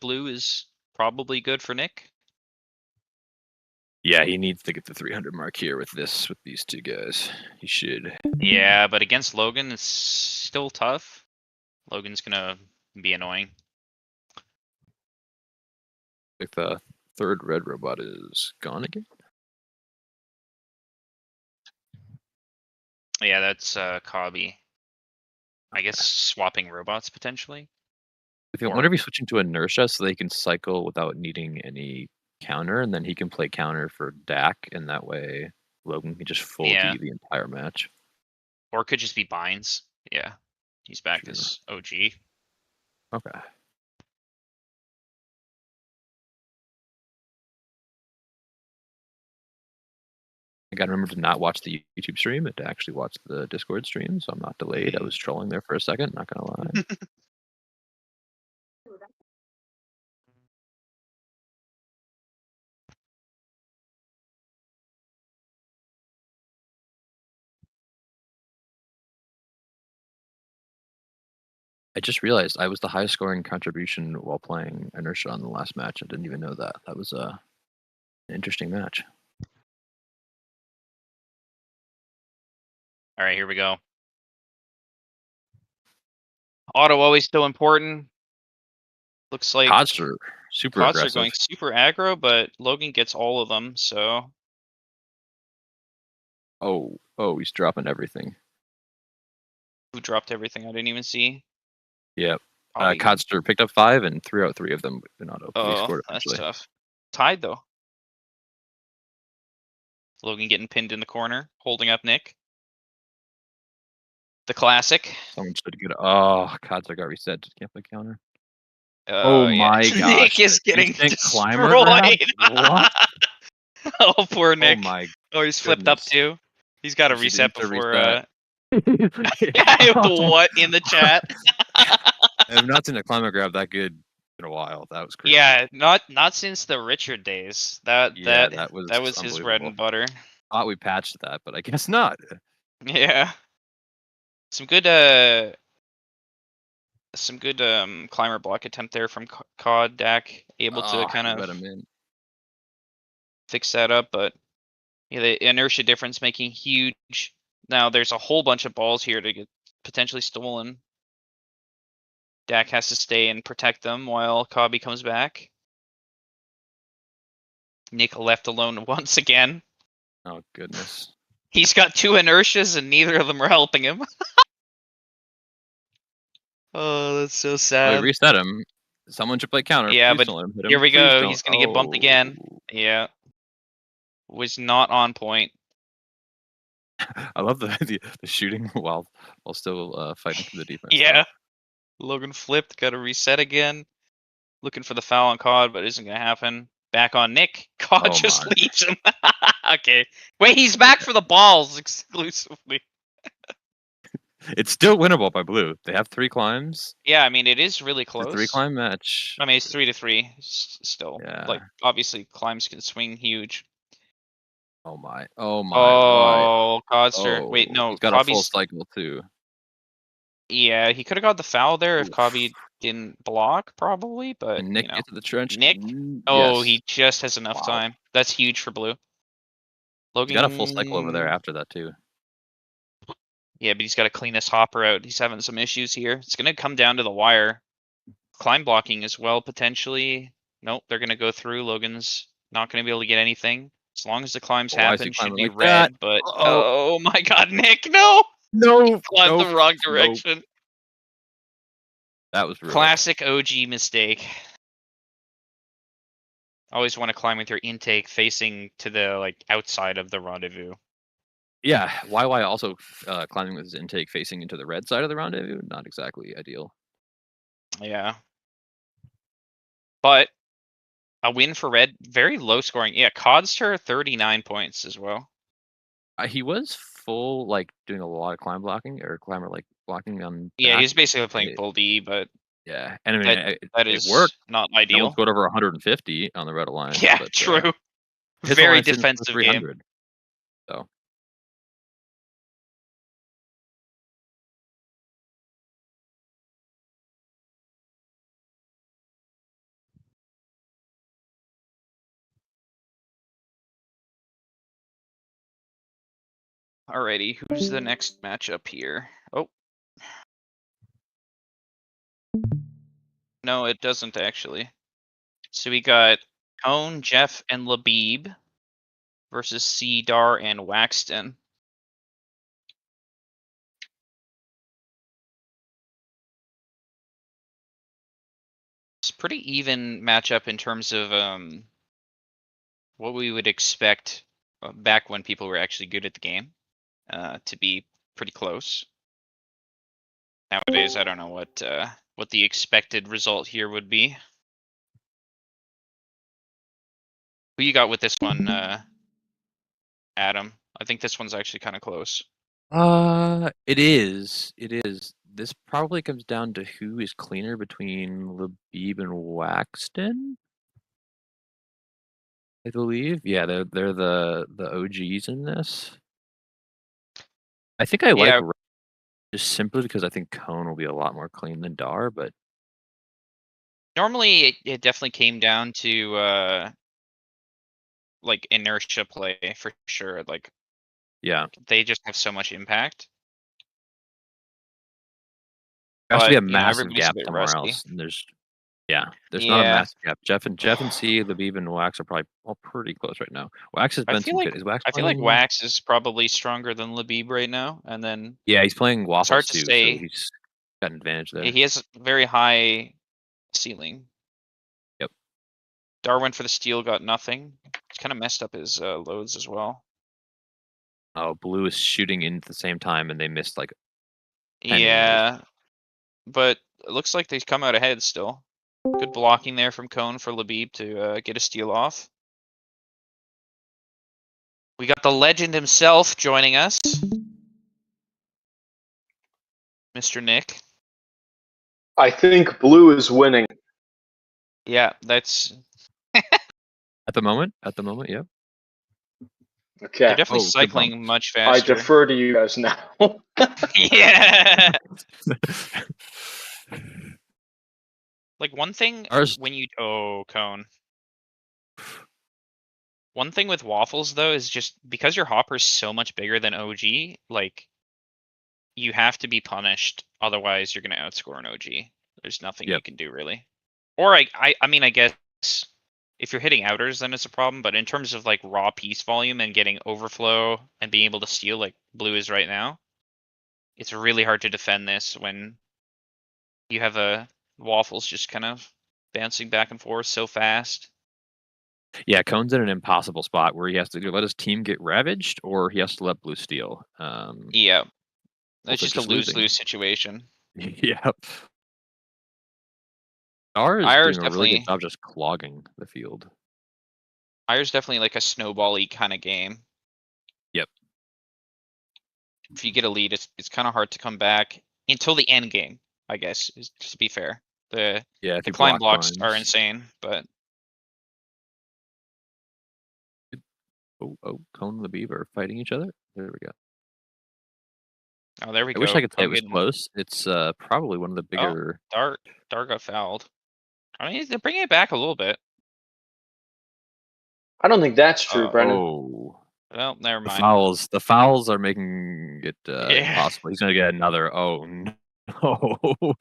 blue is probably good for Nick. Yeah, he needs to get the 300 mark here with these two guys. He should. Yeah, but against Logan, it's still tough. Logan's gonna be annoying. If the third red robot is gone again. Yeah, that's Cobby. I guess swapping robots potentially. I wonder if he's switching to inertia so they can cycle without needing any counter, and then he can play counter for Dak, and that way Logan can just full Yeah. D the entire match. Or it could just be binds. Yeah. He's back True. as OG. Okay. I gotta remember to not watch the YouTube stream and to actually watch the Discord stream, so I'm not delayed. I was trolling there for a second, not gonna lie. I just realized I was the highest scoring contribution while playing Inertia on the last match. I didn't even know that. That was an interesting match. All right, here we go. Auto always so important. Looks like Cods are super Cods aggressive. are going super aggro, but Logan gets all of them, so. Oh, he's dropping everything. Who dropped everything? I didn't even see. Yep. Probably- Codster picked up 5 and threw out 3 of them in auto. He Oh, scored that's eventually. tough. Tied though. Logan getting pinned in the corner, holding up Nick. The classic. Someone should get. Oh, Codster got reset. Just can't play counter. Oh my yeah. gosh. Nick is getting Instant climber grab? destroyed. What? Oh, poor Nick. Oh my. Oh, he's flipped up goodness. too. He's got to He should reset insta before. reset. What in the chat? I've not seen a climber grab that good in a while. That was crazy. Yeah, not since the Richard days. That was his bread and butter. Thought we patched that, but I guess not. Yeah. Some good climber block attempt there from COD Dak, able to kind Let of him in. fix that up, but yeah, the inertia difference making huge. Now there's a whole bunch of balls here to get potentially stolen. Dak has to stay and protect them while Cobby comes back. Nick left alone once again. Oh goodness. He's got 2 inertias and neither of them are helping him. Oh, that's so Oh, sad. they reset him. Someone should play counter. Yeah, Please but don't let him hit him. here we Please go. don't. He's gonna get bumped again. Yeah. Was not on point. I love the shooting while still fighting for the defense. Yeah. Logan flipped, got to reset again. Looking for the foul on COD, but it isn't gonna happen. Back on Nick. COD Oh just my. leaves him. Okay. Wait, he's back for the balls exclusively. It's still winnable by blue. They have 3 climbs. Yeah, I mean it is really It's a close. 3-climb match. I mean it's 3-3 still. Yeah. Like obviously climbs can swing huge. Oh my. Oh my. Oh, Codster. Oh, Wait, no, he's got a full Cobby's. cycle too. Yeah, he could have got the foul there if Oof. Cobby didn't block, probably. But Can Nick you know, get to the trench? Nick. Mm, Oh, yes. he just has enough Wow. time. That's huge for blue. Logan He's got a full cycle over there after that too. Yeah, but he's got to clean this hopper out. He's having some issues here. It's gonna come down to the wire. Climb blocking as well potentially. Nope, they're gonna go through. Logan's not gonna be able to get anything. As long as the climbs Why is he happen, should climbing be like red. that? But Uh-oh. oh my God, Nick, no! No. Climbed the Nope, wrong nope. direction. That was rude. Classic OG mistake. Always want to climb with your intake facing to the outside of the rendezvous. Yeah. YY also climbing with his intake facing into the red side of the rendezvous. Not exactly ideal. Yeah. But a win for red, very low scoring. Yeah, Codster 39 points as well. He was full doing a lot of climb blocking or climber blocking on. Yeah, back. he was basically playing full D, but Yeah, and I mean that it is worked. not No one ideal. scored over 150 on the red alliance. Yeah, but, true. his Very alliance didn't score defensive game. 300. So Alrighty, who's the next matchup here? Oh. No, it doesn't actually. So we got Cone, Jeff, and Labib versus Cedar and Waxton. It's a pretty even matchup in terms of what we would expect back when people were actually good at the game to be pretty close. Nowadays, I don't know what the expected result here would be. Who you got with this one, Adam? I think this one's actually kind of close. It is. It is. This probably comes down to who is cleaner between Labib and Waxton. I believe. Yeah, they're the OGs in this. I think I like Yeah, just simply because I think Cone will be a lot more clean than Dar, but normally it definitely came down to like inertia play for sure. Like yeah. they just have so much impact. There has to be a But you know, massive everybody's a gap bit somewhere rusty. else. And there's not a Yeah, massive gap. Jeff and C, Labib and Wax are probably all pretty close right now. Wax has I been feel some like good. Is Wax I feel like playing? Wax is probably stronger than Labib right now, and then Yeah, he's playing it's hard Waffles to too, so say. he's got an advantage there. He has very high ceiling. Yep. Darwin for the steal got nothing. It's kind of messed up his loads as well. Oh, Blue is shooting in at the same time, and they missed like 10 angles. Yeah, but it looks like they come out ahead still. Good blocking there from Cone for Labib to get a steal off. We got the legend himself joining us, Mr. Nick. I think blue is winning. Yeah, that's At the moment, yep. Okay. they're definitely Oh, good bump. cycling much I faster. defer to you guys now. Yeah. Like one thing Ours, when you Cone. One thing with waffles though is just because your hopper's so much bigger than OG, like you have to be punished, otherwise you're gonna outscore an OG. There's nothing you Yep. can do really. Or I mean I guess if you're hitting outers then it's a problem, but in terms of like raw piece volume and getting overflow and being able to steal like blue is right now, it's really hard to defend this when you have a waffles just kind of bouncing back and forth so fast. yeah, Cone's in an impossible spot where he has to either let his team get ravaged or he has to let Blue steal. Yeah. both It's are just a losing. lose-lose situation. Yep. Dar is Ire's doing a really good definitely job just clogging the field. Ire's definitely like a snowball-y kind of game. Yep. If you get a lead, it's kind of hard to come back until the end game, I guess, to be fair. The Yeah, if the you climb block blocks are climbs. insane, but Oh, Cone and the Beaver are fighting each other. There we go. oh, there we I go. wish I could say it Cone was getting- close. It's probably one of the bigger. Dar got fouled. I mean, they're bringing it back a little bit. I don't think that's true, Brennan. Oh, Well, never the mind. fouls are making it Yeah. impossible. He's gonna get another. Oh no,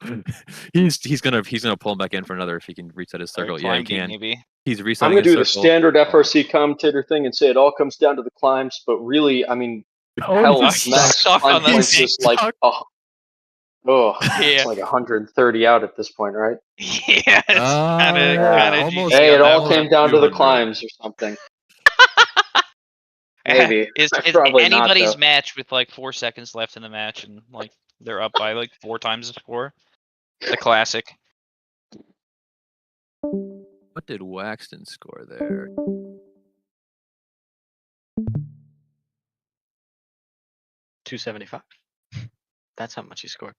he's gonna pull him back in for another if he can reset his Or circle. Yeah, he climb beat can. maybe. He's I'm resetting going to his do the circle. standard FRC commentator thing and say it all comes down to the climbs, but really, I mean, Oh, hell, he's max stuck climb on the points thing. is like, Yeah. it's like 130 out at this point, right? Yeah, it's kind Yeah. of almost. GG Hey, on it that all one. came down to the 200. climbs or something. Maybe. Is Probably not, anybody's though. match with like 4 seconds left in the match and like they're up by like 4 times the score? The classic. What did Waxton score there? 275. That's how much he scored.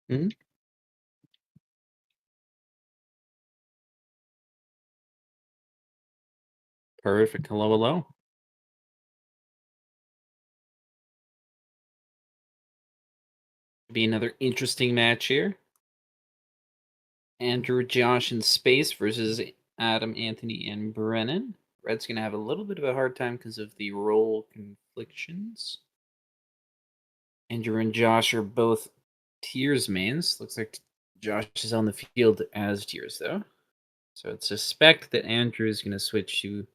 Mhm. Perfect. Hello, hello. Be another interesting match here. Andrew, Josh, and Space versus Adam, Anthony, and Brennan. Red's going to have a little bit of a hard time because of the role conflictions. Andrew and Josh are both Tears mains. Looks like Josh is on the field as Tears, though. So I'd suspect that Andrew is going to switch to,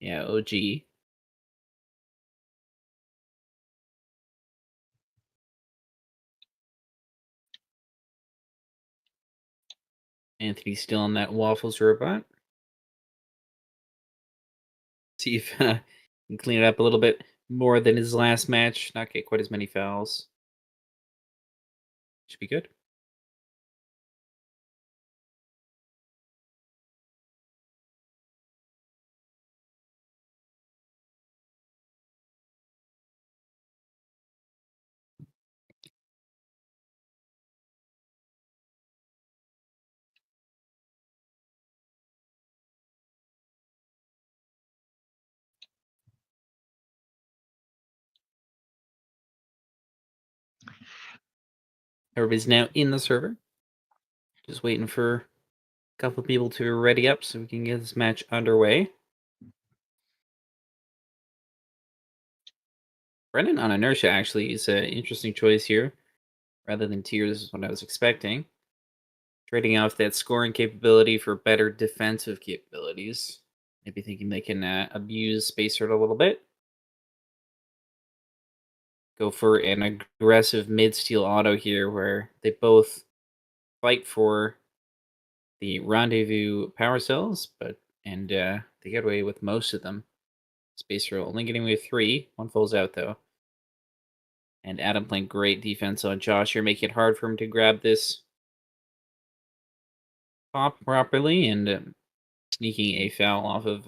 OG. Anthony's still on that Waffles robot. See if he can clean it up a little bit more than his last match. Not get quite as many fouls. Should be good. Everybody's now in the server. Just waiting for a couple of people to ready up so we can get this match underway. Brendan on Inertia actually is an interesting choice here. Rather than Tears is what I was expecting. Trading off that scoring capability for better defensive capabilities. Maybe thinking they can abuse Space Turtle a little bit. Go for an aggressive mid-steal auto here where they both fight for the rendezvous power cells, and they get away with most of them. Space Turtle only getting away with 3. One falls out though. And Adam playing great defense on Josh here, making it hard for him to grab this pop properly and sneaking a foul off of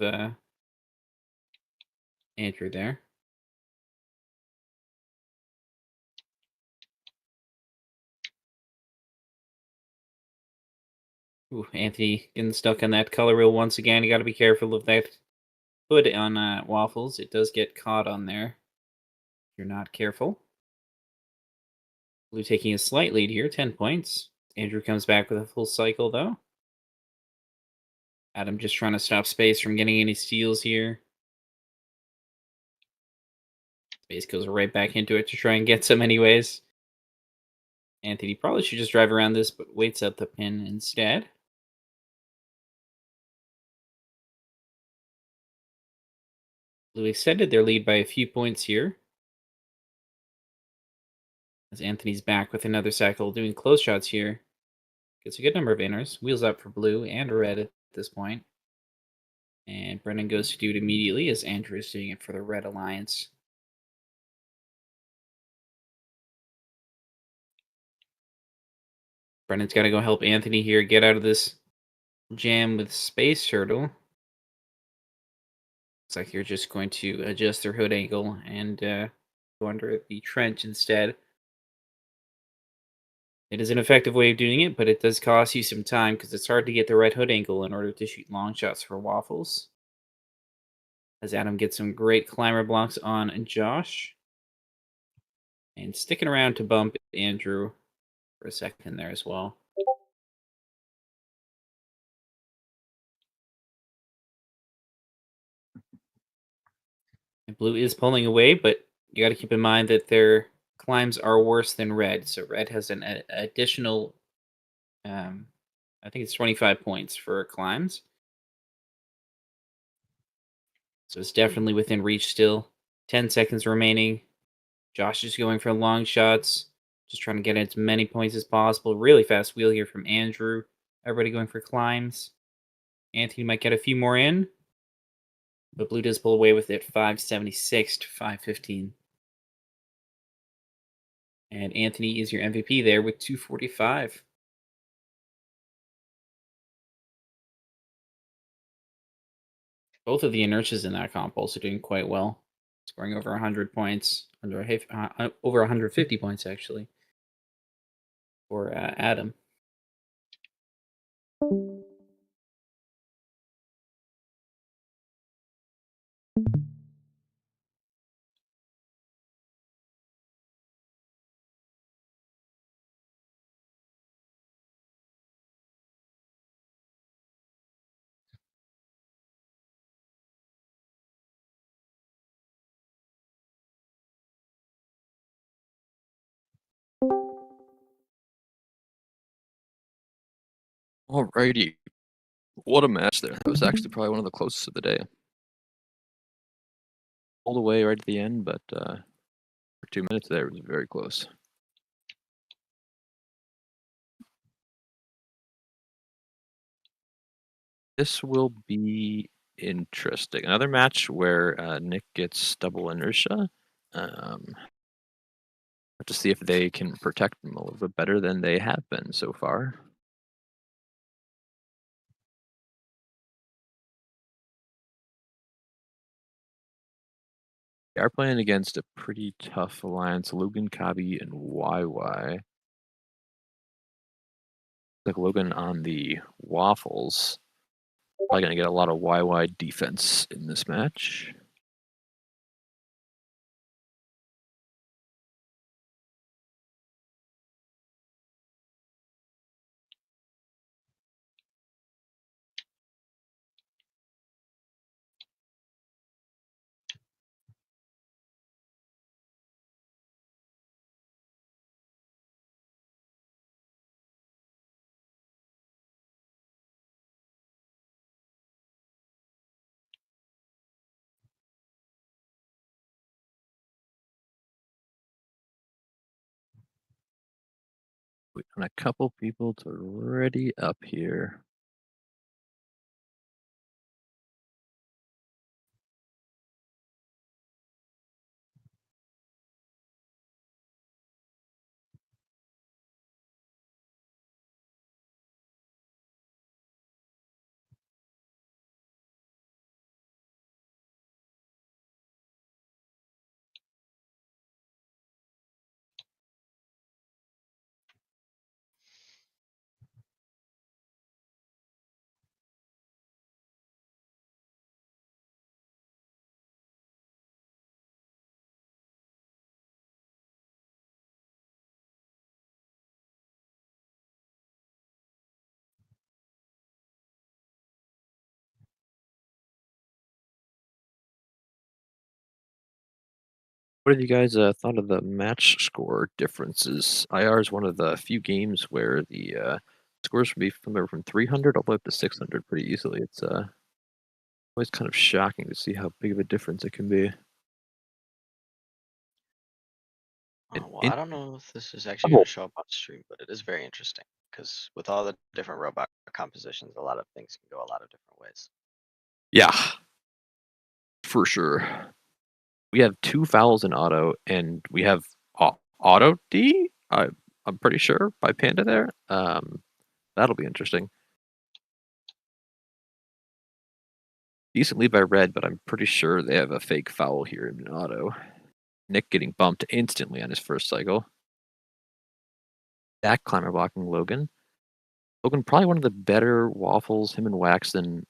Andrew there. Ooh, Anthony getting stuck on that color wheel once again. You got to be careful of that hood on Waffles. It does get caught on there if you're not careful. Blue taking a slight lead here, 10 points. Andrew comes back with a full cycle, though. Adam just trying to stop Space from getting any steals here. Space goes right back into it to try and get some anyways. Anthony probably should just drive around this, but waits up the pin instead. Blue extended their lead by a few points here. As Anthony's back with another cycle, doing close shots here. Gets a good number of inners. Wheels up for blue and red at this point. And Brennan goes to do it immediately as Andrew is doing it for the Red Alliance. Brennan's got to go help Anthony here get out of this jam with Space Turtle. Looks like you're just going to adjust their hood angle and go under the trench instead. It is an effective way of doing it, but it does cost you some time because it's hard to get the right hood angle in order to shoot long shots for Waffles. As Adam gets some great climber blocks on Josh. And sticking around to bump Andrew for a second there as well. And blue is pulling away, but you got to keep in mind that their climbs are worse than red. So red has an additional, I think it's 25 points for climbs. So it's definitely within reach still. 10 seconds remaining. Josh is going for long shots. Just trying to get as many points as possible. Really fast wheel here from Andrew. Everybody going for climbs. Anthony might get a few more in. But blue does pull away with it, 576 to 515. And Anthony is your MVP there with 245. Both of the inertias in that comp also doing quite well. Scoring over 100 points, over 150 points actually. for Adam. Alrighty. What a match there. That was actually probably one of the closest of the day. All the way right at the end, but for 2 minutes there, it was very close. This will be interesting. Another match where Nick gets double inertia. Have to see if they can protect him a little bit better than they have been so far. They are playing against a pretty tough alliance, Logan, Kabi, and YY. Like Logan on the waffles. Probably going to get a lot of YY defense in this match. And a couple people to ready up here. What have you guys thought of the match score differences? IR is one of the few games where the scores can be from 300 all the way up to 600 pretty easily. It's always kind of shocking to see how big of a difference it can be. Oh, well, I don't know if this is actually going to show up on stream, but it is very interesting because with all the different robot compositions, a lot of things can go a lot of different ways. Yeah, for sure. We have 2 fouls in auto, and we have auto D. I'm pretty sure by Panda there. That'll be interesting. Decent lead by Red, but I'm pretty sure they have a fake foul here in auto. Nick getting bumped instantly on his first cycle. Back climber blocking Logan. Logan probably one of the better waffles. Him and Waxon,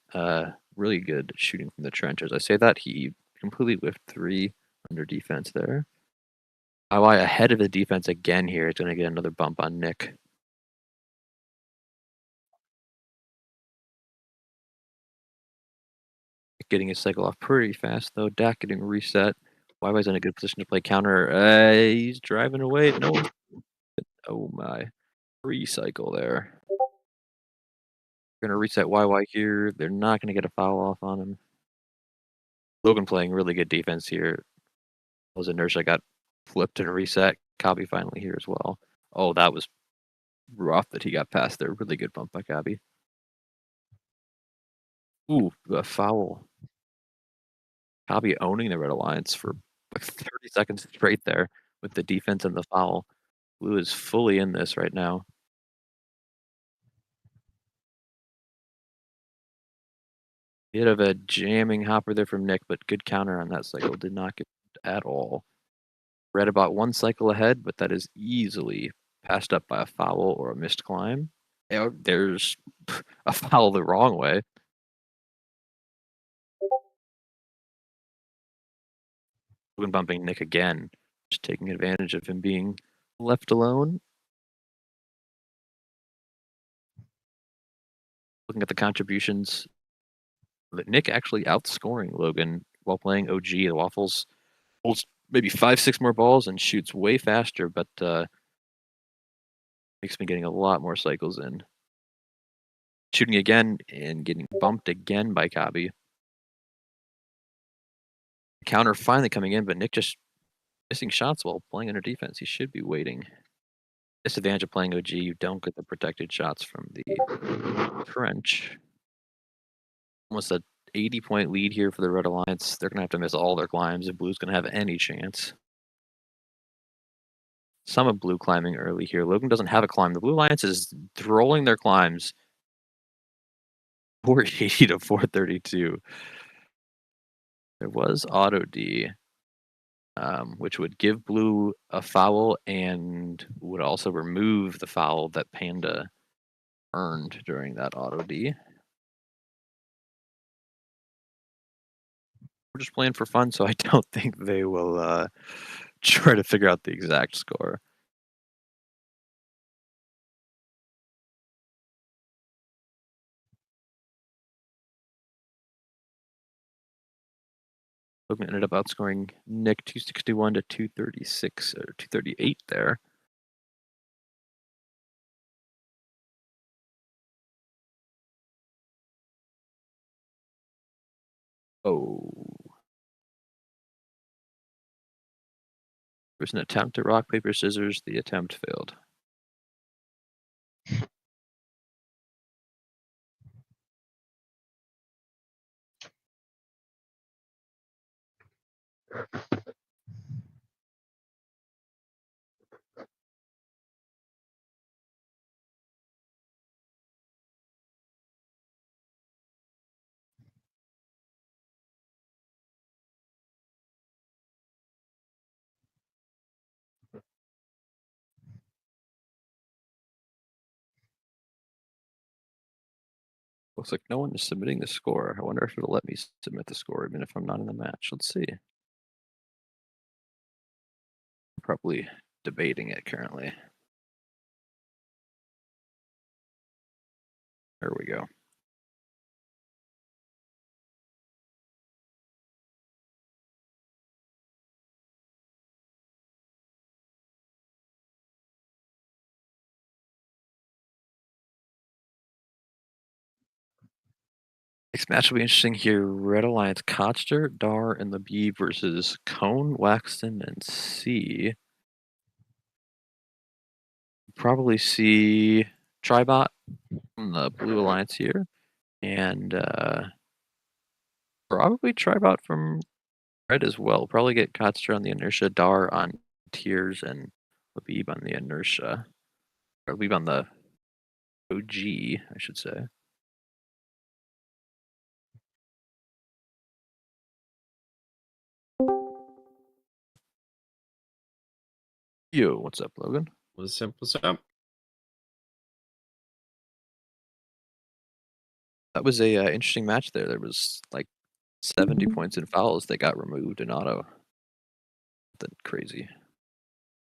really good shooting from the trenches. I say that he completely whiffed 3 under defense there. YY ahead of the defense again here. It's going to get another bump on Nick. Getting his cycle off pretty fast though. Dak getting reset. YY's in a good position to play counter. He's driving away. No. Oh my. Free cycle there. Going to reset YY here. They're not going to get a foul off on him. Logan playing really good defense here. Was inertia got flipped and reset. Kabi finally here as well. Oh, that was rough that he got past there. Really good bump by Kabi. Ooh, the foul. Kabi owning the Red Alliance for like 30 seconds straight there with the defense and the foul. Blue is fully in this right now. Bit of a jamming hopper there from Nick, but good counter on that cycle. Did not get at all. Red about 1 cycle ahead, but that is easily passed up by a foul or a missed climb. There's a foul the wrong way. Logan bumping Nick again, just taking advantage of him being left alone. Looking at the contributions, Nick actually outscoring Logan while playing OG. The Waffles holds maybe 5-6 more balls and shoots way faster, but Nick's been getting a lot more cycles in. Shooting again and getting bumped again by Kabi. Counter finally coming in, but Nick just missing shots while playing under defense. He should be waiting. Disadvantage of playing OG, you don't get the protected shots from the French. Almost a 80-point lead here for the Red Alliance. They're going to have to miss all their climbs if Blue's going to have any chance. Some of Blue climbing early here. Logan doesn't have a climb. The Blue Alliance is rolling their climbs 480 to 432. There was auto D, which would give Blue a foul and would also remove the foul that Panda earned during that auto D. We're just playing for fun, so I don't think they will try to figure out the exact score. Logan ended up outscoring Nick 261 to 236 or 238 there. Oh. There's an attempt at rock, paper, scissors. The attempt failed. Looks like no one is submitting the score. I wonder if it'll let me submit the score even if I'm not in the match. Let's see. Probably debating it currently. There we go. Next match will be interesting here. Red Alliance, Kotster, Dar, and the B versus Cone, Waxton, and C. Probably see Tribot from the Blue Alliance here. And probably Tribot from Red as well. Probably get Kotster on the inertia, Dar on tiers, and Labib on the inertia. Or Labib on the OG, I should say. Yo, what's up, Logan? What's up? What's up? That was a interesting match there. There was like 70 points in fouls that got removed in auto. That's crazy.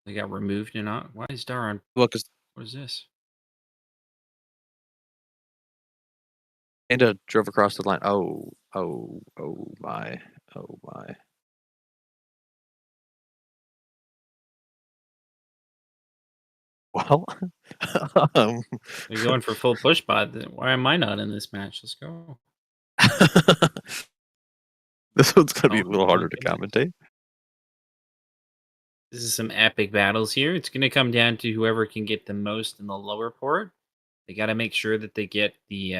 They got removed and not. Why is Dar on? Well, because What is this? Panda drove across the line. Oh my. Oh my. Well, They're going for full push bot. Why am I not in this match? Let's go. this one's gonna be a Oh, little my harder to goodness. commentate. This is some epic battles here. It's going to come down to whoever can get the most in the lower port. They got to make sure that they get the.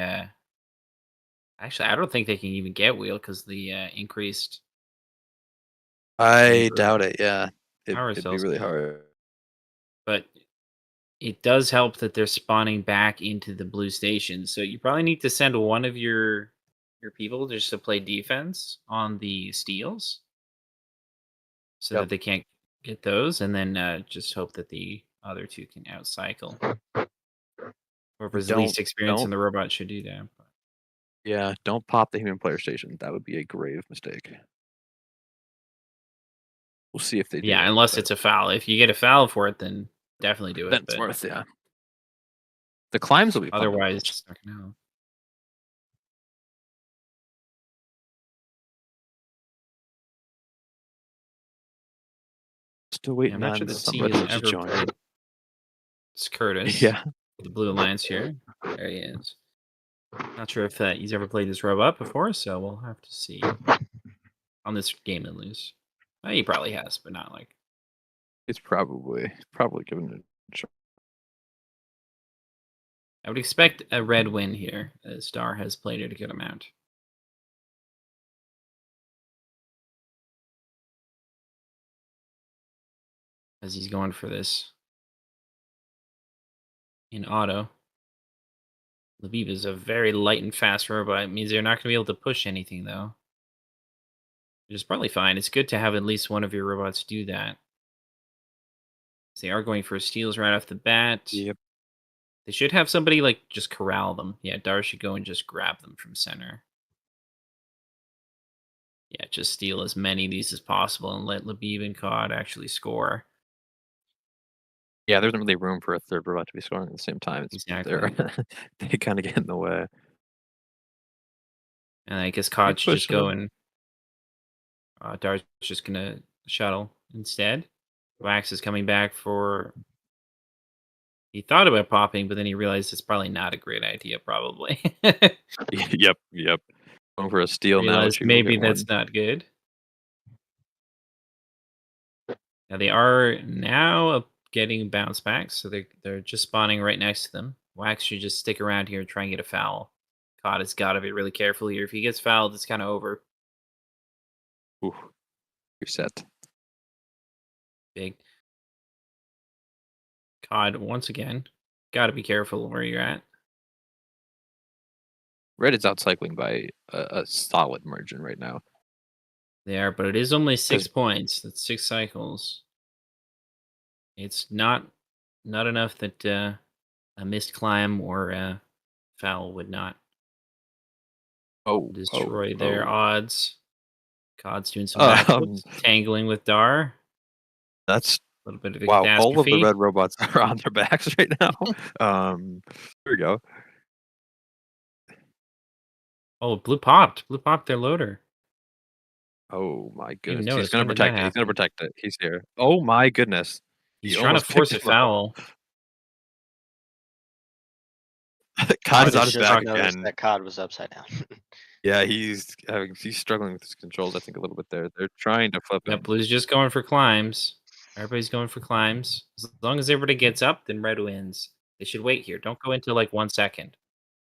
Actually, I don't think they can even get wheel because the increased. I number doubt of it. Yeah, power it'd be cells. really hard. But it does help that they're spawning back into the blue station. So you probably need to send one of your people just to play defense on the steals, so Yep. that they can't get those, and then just hope that the other two can outcycle. Whoever's least experienced in the robot should do that. But Yeah, don't pop the human player station. That would be a grave mistake. We'll see if they do. yeah, it, unless but it's a foul. If you get a foul for it, then definitely do it. then it's But worth, yeah. The climbs will be fun to otherwise, watch. just not gonna know. Still Yeah, waiting I'm not on sure that C somebody has to ever join. played. It's Curtis. Yeah. The Blue Alliance here. There he is. Not sure if he's ever played this robot before, so we'll have to see on this game and lose. He probably has, but not like. It's probably given it a shot. I would expect a red win here, as Star has played it a good amount. As he's going for this in auto. Lviv is a very light and fast robot. It means they're not going to be able to push anything, though. Which is probably fine. It's good to have at least one of your robots do that. They are going for steals right off the bat. Yep. They should have somebody, like, just corral them. Yeah, Dar should go and just grab them from center. Yeah, just steal as many of these as possible and let Lviv and Cod actually score. Yeah, there isn't really room for a third robot to be scoring at the same time. It's Exactly. they kind of get in the way. And I guess Cod should just pushing go them. and Dar's just gonna shuttle instead. Wax is coming back for. He thought about popping, but then he realized it's probably not a great idea. Probably. Yep. Going for a steal now. Realized Which we will maybe get that's one. not good. Now they are now getting bounce backs, so they're just spawning right next to them. Wax should just stick around here and try and get a foul. Cod has got to be really careful here. If he gets fouled, it's kind of over. Ooh, you're set. Big. Cod, once again, got to be careful where you're at. Red is outcycling by a solid margin right now. They are, but it is only 6 points. That's 6 cycles. It's not enough that a missed climb or a foul would not destroy their odds. Cod's doing some backflips, tangling with Dar. That's a little bit of a wow. All of the catastrophe. red robots are on their backs right now. Here we go. Oh, blue popped their loader. Oh my Didn't goodness. He's notice. gonna When did that protect it. He's gonna happen? protect it. He's here. Oh my goodness. He's He trying to almost force picked a him up. foul. Cod is I on his just back noticed again. that Cod was upside down. Yeah, he's struggling with his controls, I think, a little bit there. They're trying to flip Yeah, him. blue's just going for climbs. Everybody's going for climbs. As long as everybody gets up, then red wins. They should wait here. Don't go into like 1 second.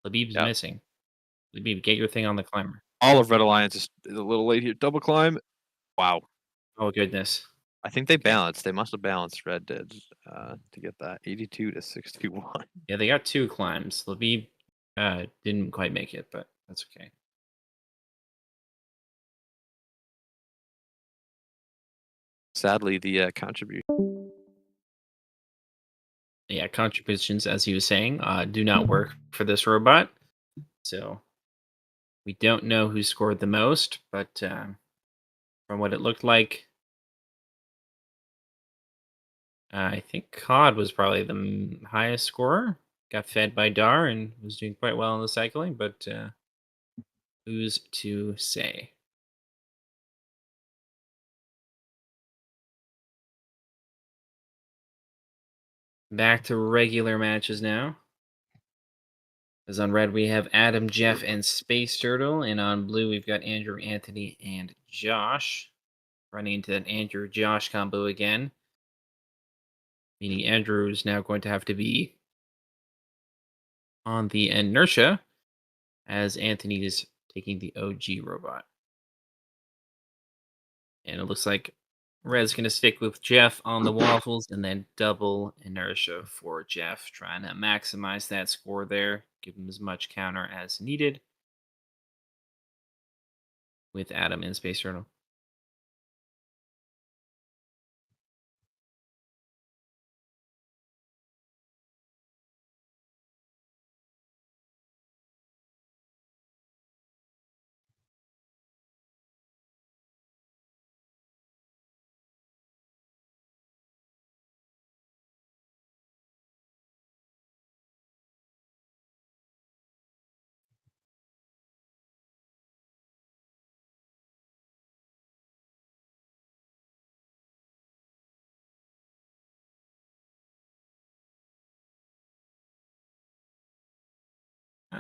Labib's Yep. missing. Labib, get your thing on the climber. All of Red Alliance is a little late here. Double climb. Wow. Oh goodness. I think they balanced. They must have balanced. Red did to get that 82 to 61. Yeah, they got 2 climbs. Labib didn't quite make it, but that's okay. Sadly, the contribution. Yeah, contributions, as he was saying, do not work for this robot. So we don't know who scored the most, but from what it looked like, I think Cod was probably the highest scorer. Got fed by Dar and was doing quite well in the cycling, but who's to say? Back to regular matches now. As on red, we have Adam, Jeff, and Space Turtle. And on blue, we've got Andrew, Anthony, and Josh. Running into that Andrew-Josh combo again. Meaning Andrew is now going to have to be on the inertia as Anthony is taking the OG robot. And it looks like Red's going to stick with Jeff on the waffles and then double inertia for Jeff, trying to maximize that score there, give him as much counter as needed with Adam and Space Turtle.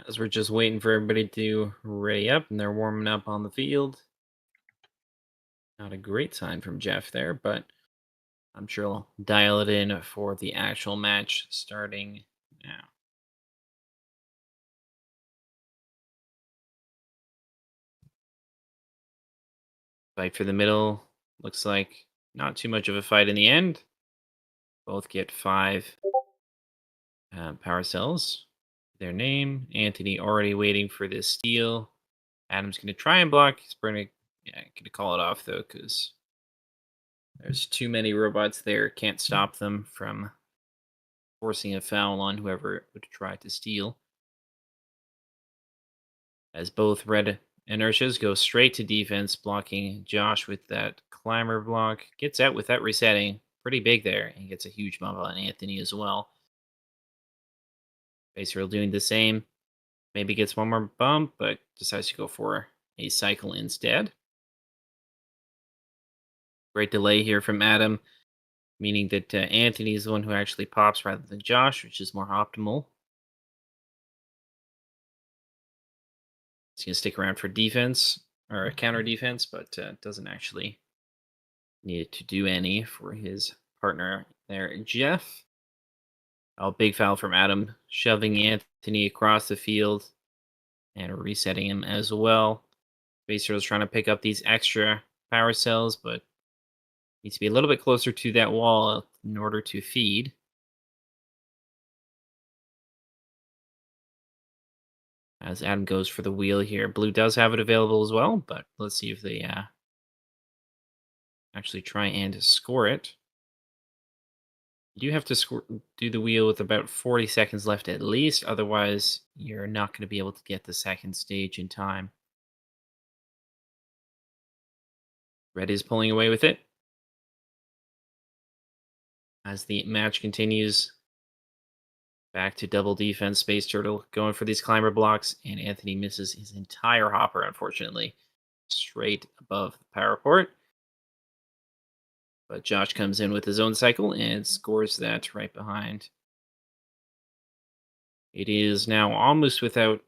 As we're just waiting for everybody to ready up and they're warming up on the field. Not a great sign from Jeff there, but I'm sure I'll dial it in for the actual match starting now. Fight for the middle. Looks like not too much of a fight in the end. Both get 5 power cells. Their name. Anthony already waiting for this steal. Adam's going to try and block. He's going to call it off, though, because there's too many robots there. Can't stop them from forcing a foul on whoever would try to steal. As both red inertias go straight to defense, blocking Josh with that climber block. Gets out with that resetting. Pretty big there. And gets a huge bump on Anthony as well. Baser doing the same. Maybe gets one more bump, but decides to go for a cycle instead. Great delay here from Adam, meaning that Anthony is the one who actually pops rather than Josh, which is more optimal. He's going to stick around for defense, or counter defense, but doesn't actually need to do any for his partner there, Jeff. Oh, big foul from Adam, shoving Anthony across the field and resetting him as well. Spacer is trying to pick up these extra power cells, but needs to be a little bit closer to that wall in order to feed. As Adam goes for the wheel here. Blue does have it available as well, but let's see if they actually try and score it. You do have to do the wheel with about 40 seconds left at least, otherwise you're not going to be able to get the second stage in time. Red is pulling away with it. As the match continues, back to double defense. Space Turtle going for these climber blocks, and Anthony misses his entire hopper, unfortunately, straight above the power port. But Josh comes in with his own cycle and scores that right behind. It is now almost without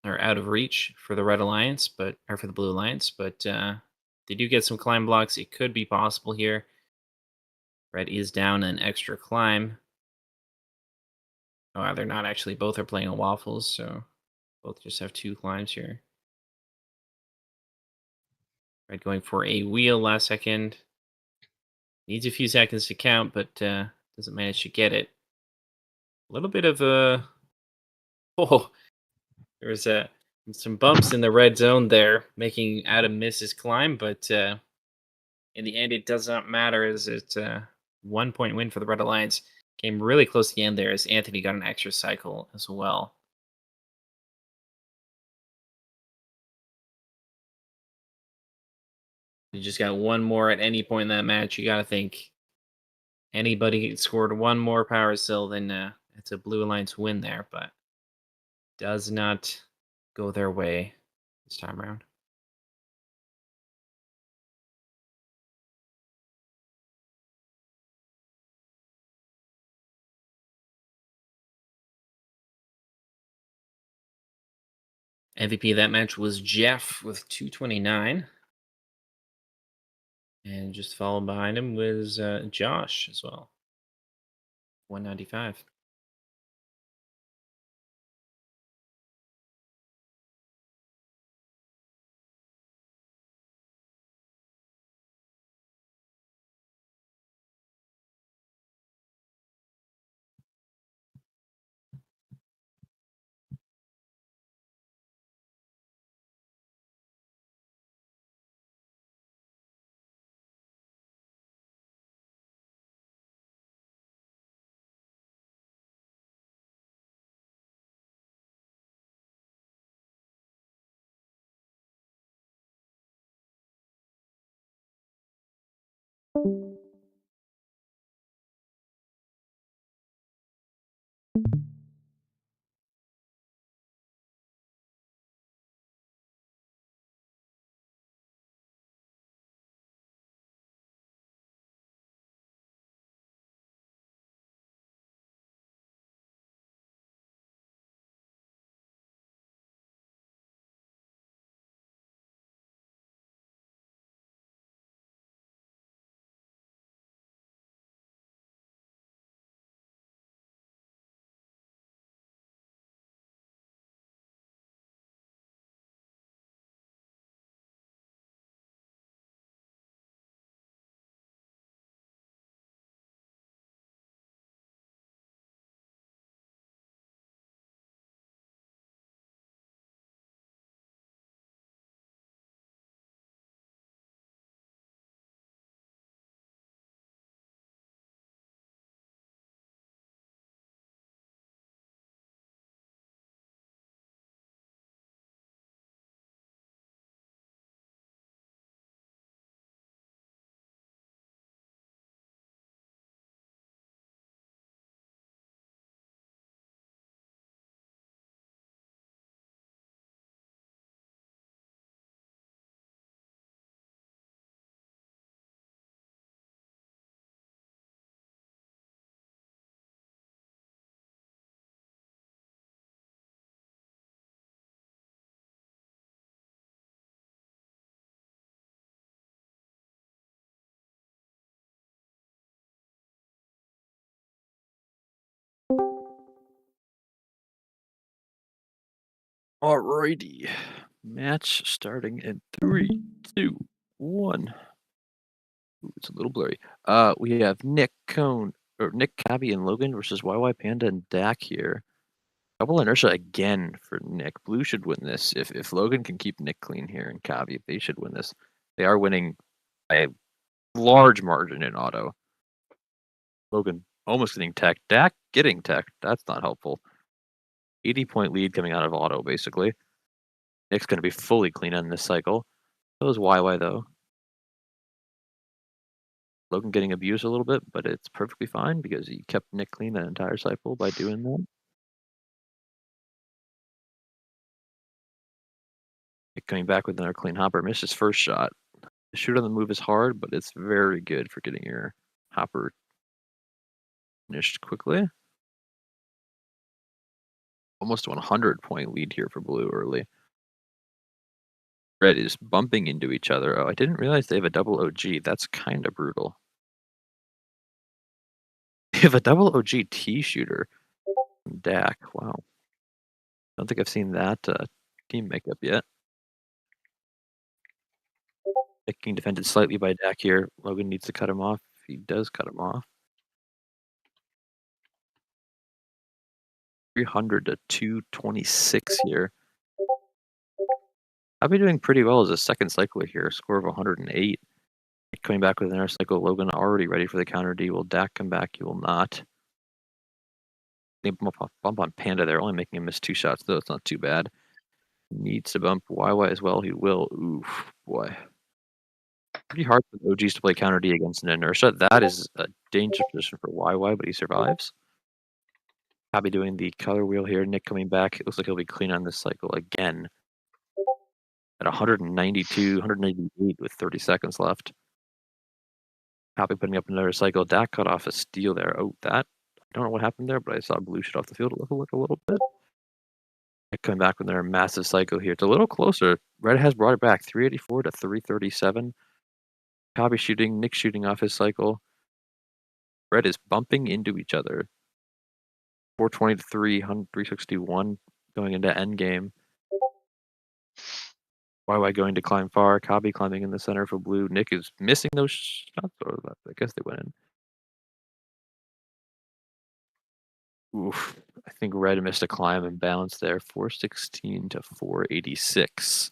or out of reach for the Red Alliance, or for the Blue Alliance, but they do get some climb blocks. It could be possible here. Red is down an extra climb. Oh, they're not actually. Both are playing on waffles, so both just have 2 climbs here. Red going for a wheel last second. Needs a few seconds to count, but doesn't manage to get it. A little bit of a... Oh, there was some bumps in the red zone there, making Adam miss his climb, but in the end, it does not matter, as it's a 1-point win for the Red Alliance. Came really close to the end there, as Anthony got an extra cycle as well. You just got one more at any point in that match. You got to think anybody scored one more power cell, then it's a Blue Alliance win there, but does not go their way this time around. MVP of that match was Jeff with 229. And just followed behind him was Josh as well, 195. Alrighty. Match starting in 3, 2, 1. Ooh, it's a little blurry. We have Nick Cone or Nick Cabby and Logan versus YY Panda and Dak here. Double inertia again for Nick. Blue should win this. If Logan can keep Nick clean here and Cabby, they should win this. They are winning by a large margin in auto. Logan almost getting tech. Dak getting tech. That's not helpful. 80-point lead coming out of auto, basically. Nick's going to be fully clean on this cycle. So is YY, though. Logan getting abused a little bit, but it's perfectly fine because he kept Nick clean that entire cycle by doing that. Nick coming back with another clean hopper. Missed his first shot. The shoot on the move is hard, but it's very good for getting your hopper finished quickly. Almost a 100-point lead here for blue early. Red is bumping into each other. Oh, I didn't realize they have a double OG. That's kind of brutal. They have a double OG T shooter. Dak. Wow. Don't think I've seen that team makeup yet. Nick being defended slightly by Dak here. Logan needs to cut him off. He does cut him off. 300 to 226 here. I'll be doing pretty well as a second cycler here. A score of 108. Coming back with another cycle. Logan already ready for the counter D. Will Dak come back? He will not. They bump on Panda there. Only making him miss 2 shots, though. It's not too bad. Needs to bump YY as well. He will. Oof, boy. Pretty hard for the OGs to play counter D against an inertia. That is a dangerous position for YY, but he survives. I'll be doing the color wheel here. Nick coming back. It looks like he'll be clean on this cycle again. At 192, 198 with 30 seconds left. Happy putting up another cycle. Dak cut off a steal there. Oh, that. I don't know what happened there, but I saw blue shit off the field. Look a little bit. Coming back with another massive cycle here. It's a little closer. Red has brought it back. 384 to 337. Copy shooting. Nick shooting off his cycle. Red is bumping into each other. 420 to 361 going into endgame. YY going to climb far. Kabi climbing in the center for blue. Nick is missing those shots. Or I guess they went in. Oof. I think red missed a climb and balance there. 416 to 486.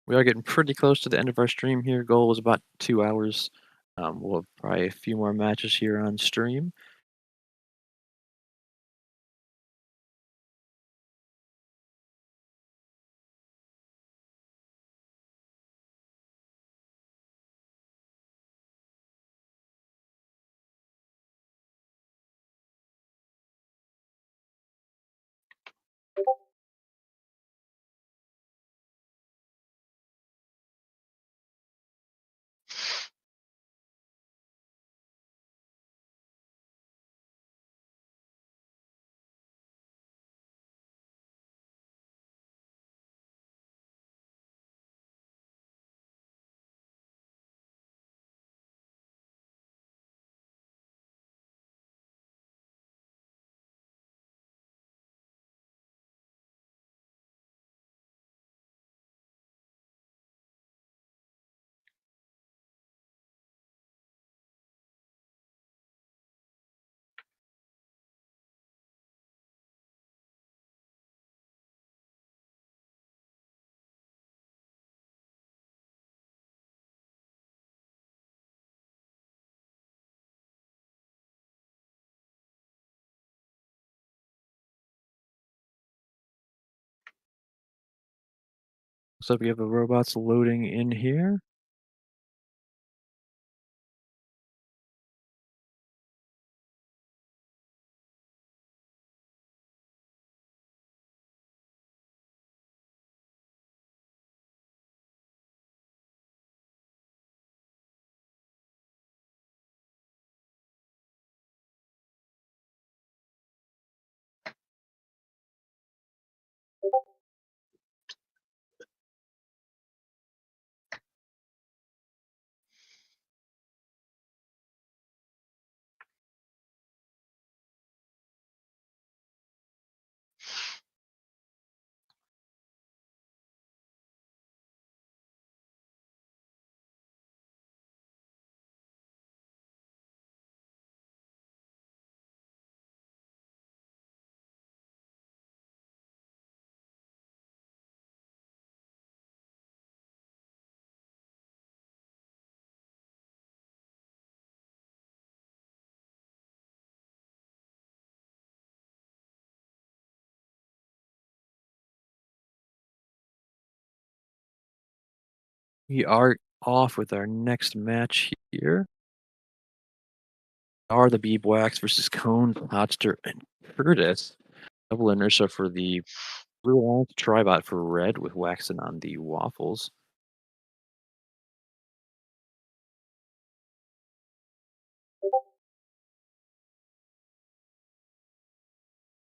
We are getting pretty close to the end of our stream here. Goal was about 2 hours. We'll have probably a few more matches here on stream. So we have the robots loading in here. We are off with our next match here. Are the Beeb Wax versus Cone, Hotster, and Curtis. Double inertia for the Blue Alliance, Tribot for red with Waxen on the waffles.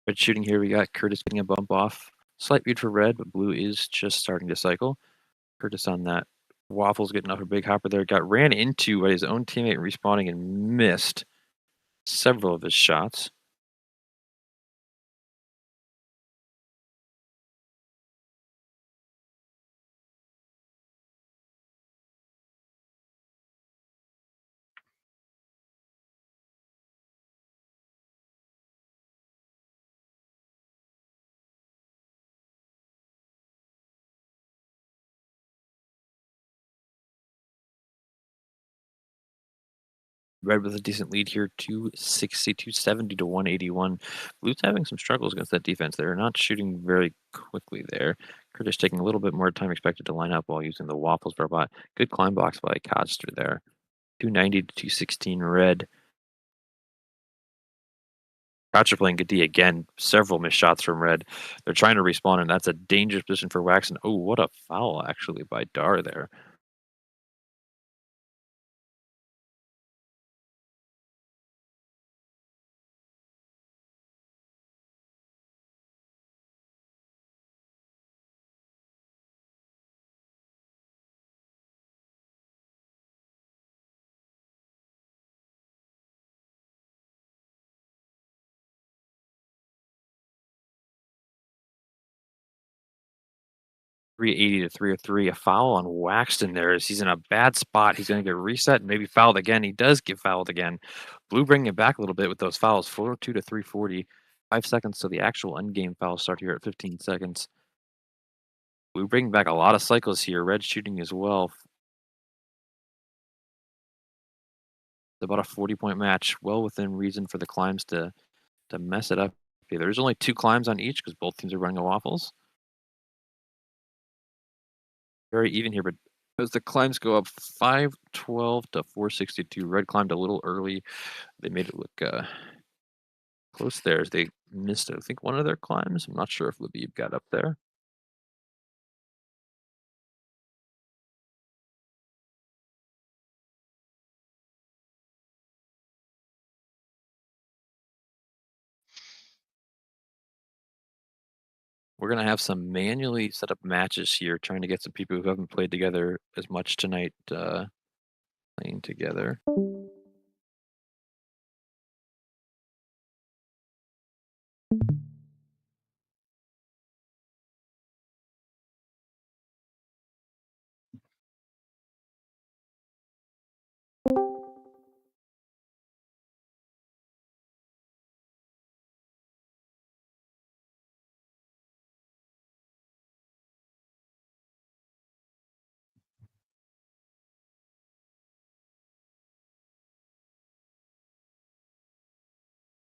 Red shooting here, we got Curtis getting a bump off. Slight lead for red, but blue is just starting to cycle. Curtis on that. Waffles getting off a big hopper there. Got ran into by his own teammate respawning and missed several of his shots. Red with a decent lead here, 260, 270 to 181. Blue's having some struggles against that defense. They're not shooting very quickly there. Curtis taking a little bit more time expected to line up while using the waffles robot. Good climb box by Codster there. 290 to 216 red. Croucher playing good D again. Several missed shots from red. They're trying to respawn, and that's a dangerous position for Waxen. Oh, what a foul actually by Dar there. .380 to 303. A foul on Waxton there as he's in a bad spot. He's going to get reset and maybe fouled again. He does get fouled again. Blue bringing it back a little bit with those fouls. 402 to 340. 5 seconds to the actual endgame foul start here at 15 seconds. Blue bringing back a lot of cycles here. Red shooting as well. It's about a 40-point match. Well within reason for the climbs to mess it up. Okay, there's only 2 climbs on each because both teams are running a waffles. Very even here, but as the climbs go up 512 to 462, red climbed a little early. They made it look close there as they missed, I think, one of their climbs. I'm not sure if Labib got up there. We're going to have some manually set up matches here, trying to get some people who haven't played together as much tonight playing together.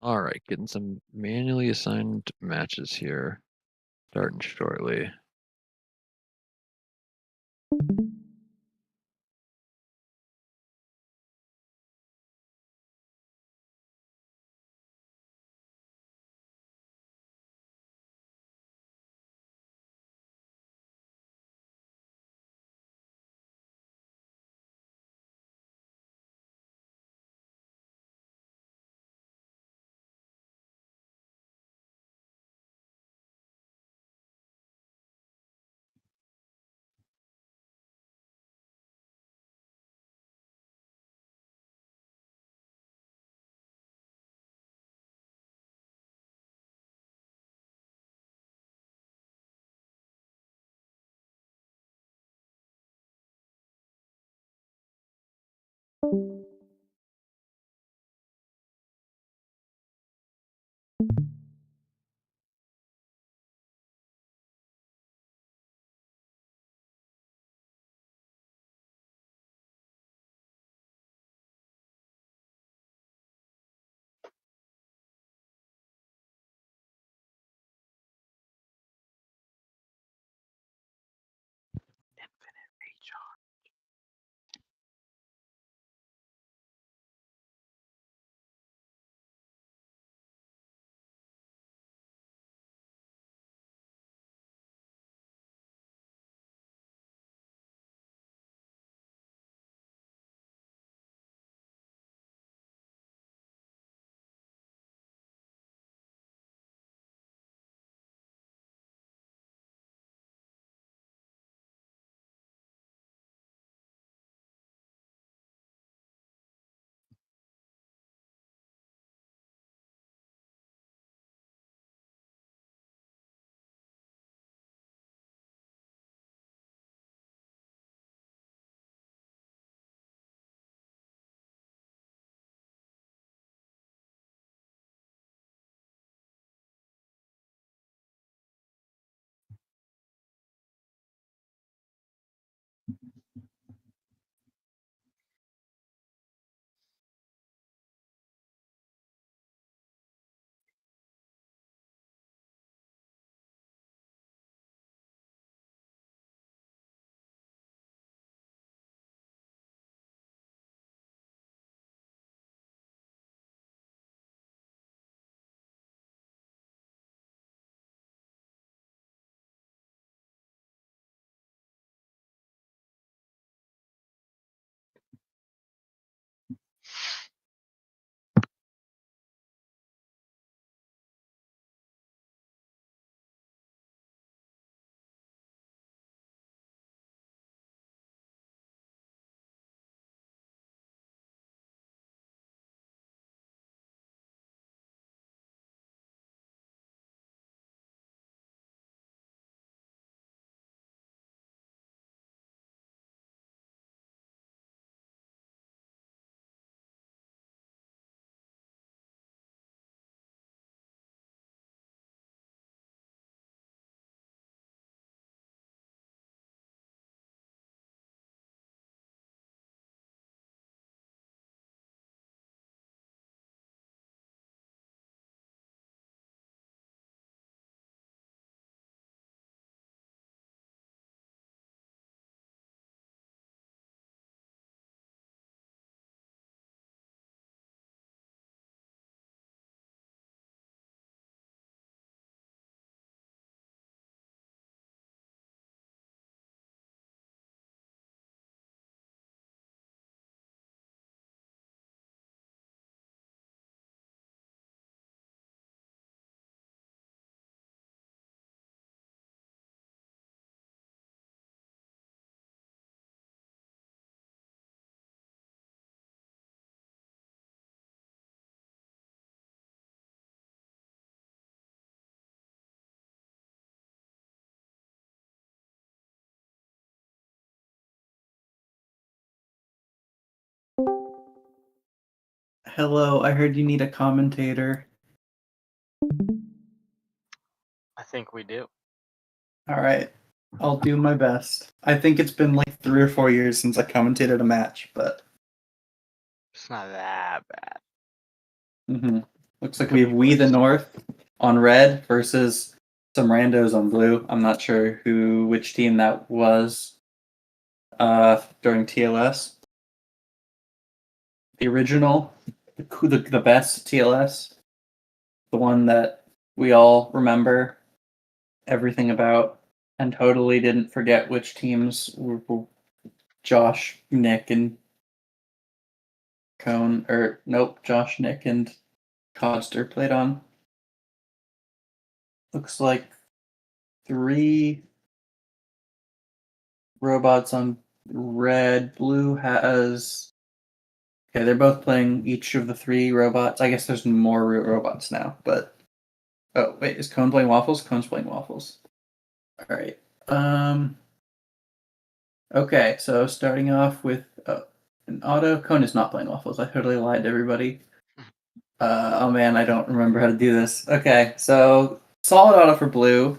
All right, getting some manually assigned matches here, starting shortly. hello. I heard you need a commentator. I think we do. All right. I'll do my best. I think it's been like 3 or 4 years since I commentated a match, but It's not that bad. looks like we have We the North on red versus some randos on blue. I'm not sure which team that was during TLS. The original, the best TLS, the one that we all remember everything about and totally didn't forget which teams were Josh, Nick, and Cone, or nope, Josh, Nick, and Codster played on. Looks like 3 robots on red. Blue has. Okay, they're both playing each of the 3 robots. I guess there's more robots now, but. Oh, wait, is Cone playing waffles? Cone's playing waffles. Alright. Okay, so starting off with an auto. Cone is not playing waffles. I totally lied to everybody. Oh man, I don't remember how to do this. Okay, so solid auto for blue.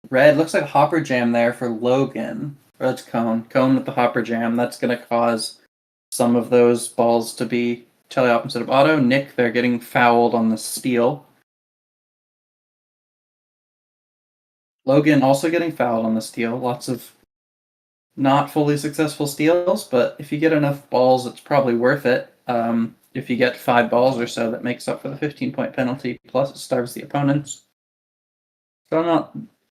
Red looks like a hopper jam there for Logan. Or that's Cone. Cone with the hopper jam. That's going to cause some of those balls to be teleop instead of auto. Nick, they're getting fouled on the steal. Logan also getting fouled on the steal. Lots of not fully successful steals, but if you get enough balls, it's probably worth it. If you get 5 balls or so, that makes up for the 15-point penalty, plus it starves the opponents. So not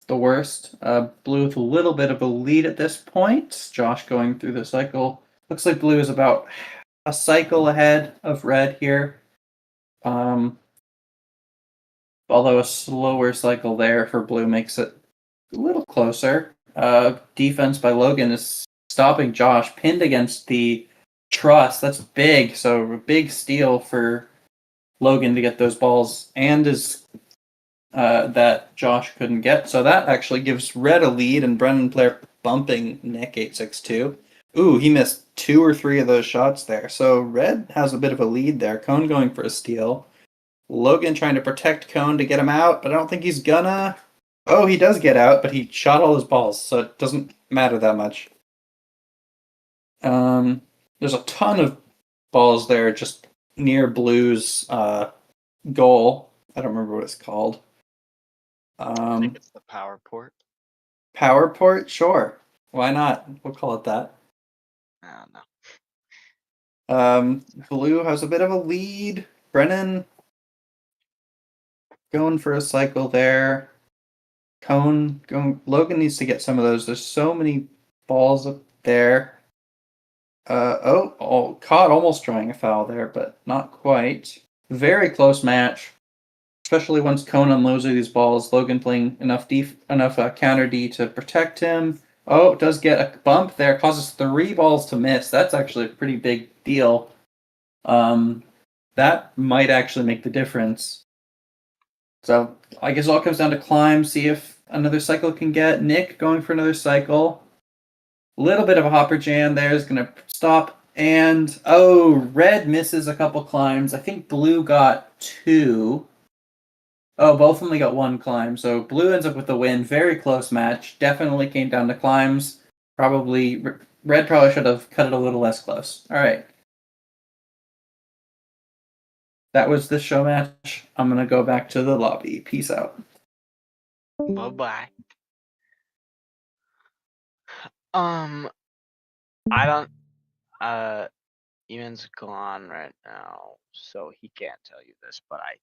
the worst. Blue with a little bit of a lead at this point. Josh going through the cycle. Looks like blue is about a cycle ahead of red here. Although a slower cycle there for blue makes it a little closer. Defense by Logan is stopping Josh, pinned against the truss. That's big. So a big steal for Logan to get those balls, and is that Josh couldn't get. So that actually gives red a lead, and Brennan Blair bumping Nick 862. Ooh, he missed 2 or 3 of those shots there. So red has a bit of a lead there. Cone going for a steal. Logan trying to protect Cone to get him out, but I don't think he's gonna. Oh, he does get out, but he shot all his balls, so it doesn't matter that much. There's a ton of balls there just near Blue's goal. I don't remember what it's called. I think it's the power port. Power port? Sure. Why not? We'll call it that. I don't know. Blue has a bit of a lead. Brennan going for a cycle there. Cone going. Logan needs to get some of those. There's so many balls up there. Caught almost drawing a foul there, but not quite. Very close match, especially once Cone unloads these balls. Logan playing enough counter D to protect him. Oh, does get a bump there, causes 3 balls to miss. That's actually a pretty big deal. That might actually make the difference. So I guess it all comes down to climb, see if another cycle can get. Nick going for another cycle. Little bit of a hopper jam there is going to stop. And, red misses a couple climbs. I think blue got 2. Oh, both only got 1 climb. So blue ends up with the win. Very close match. Definitely came down to climbs. Red probably should have cut it a little less close. All right. That was this show match. I'm going to go back to the lobby. Peace out. Bye-bye. I don't. Ian's gone right now, so he can't tell you this, but I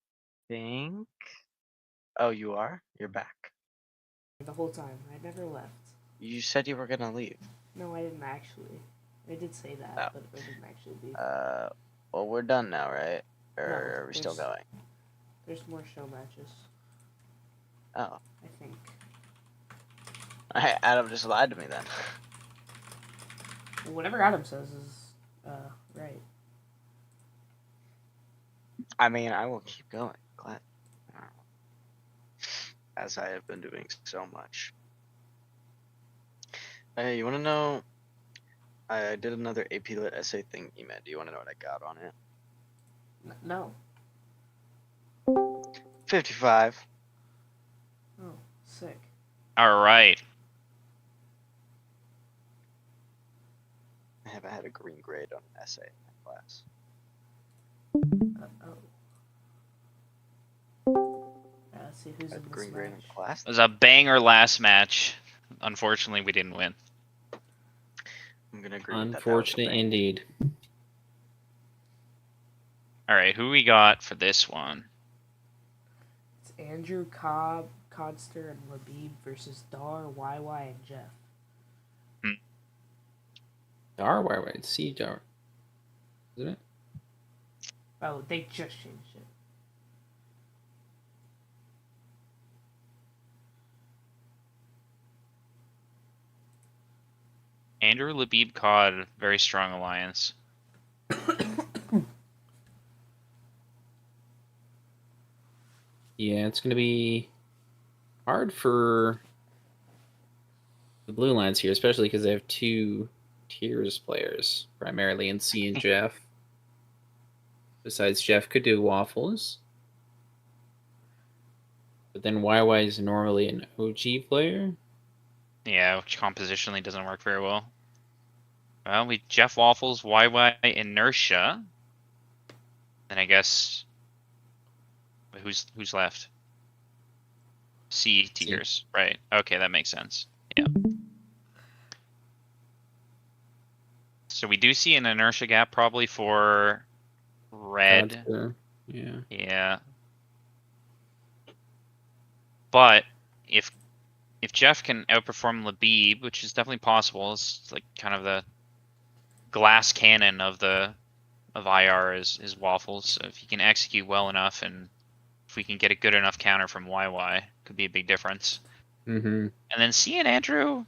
think. Oh, you are? You're back. The whole time. I never left. You said you were gonna leave. No, I didn't actually. I did say that, Oh. but I didn't actually leave. Well, we're done now, right? Or No, are we still going? There's more show matches. Oh. I think. Adam just lied to me then. Well, whatever Adam says is right. I mean, I will keep going. Glad. As I have been doing so much. Hey, you want to know? I did another AP Lit essay thing, Eman. Do you want to know what I got on it? No. 55. Oh, sick. All right. I haven't had a green grade on an essay in my class. Let's see who's I had in a this green grade in match. class. It was a banger last match. Unfortunately, we didn't win. I'm gonna agree with that. Unfortunate indeed. All right, who we got for this one? It's Andrew, Cobb, Codster, and Labib versus Dar, YY, and Jeff. Dar, why see Dar? Isn't it? Oh, they just changed it. Andrew, Labib, Cod, very strong alliance. Yeah, it's going to be hard for the Blue Lions here, especially because they have two tiers players, primarily in C and Jeff. Besides, Jeff could do waffles. But then YY is normally an OG player. Yeah, which compositionally doesn't work very well. Well, we Jeff Waffles, YY Inertia. Then I guess who's left? C tiers, right? Okay, that makes sense. Yeah. So we do see an inertia gap probably for red. Yeah. Yeah. But if Jeff can outperform Labib, which is definitely possible, it's like kind of the glass cannon of IR is Waffles. So if he can execute well enough, and if we can get a good enough counter from YY, could be a big difference. Mm-hmm. And then C and Andrew,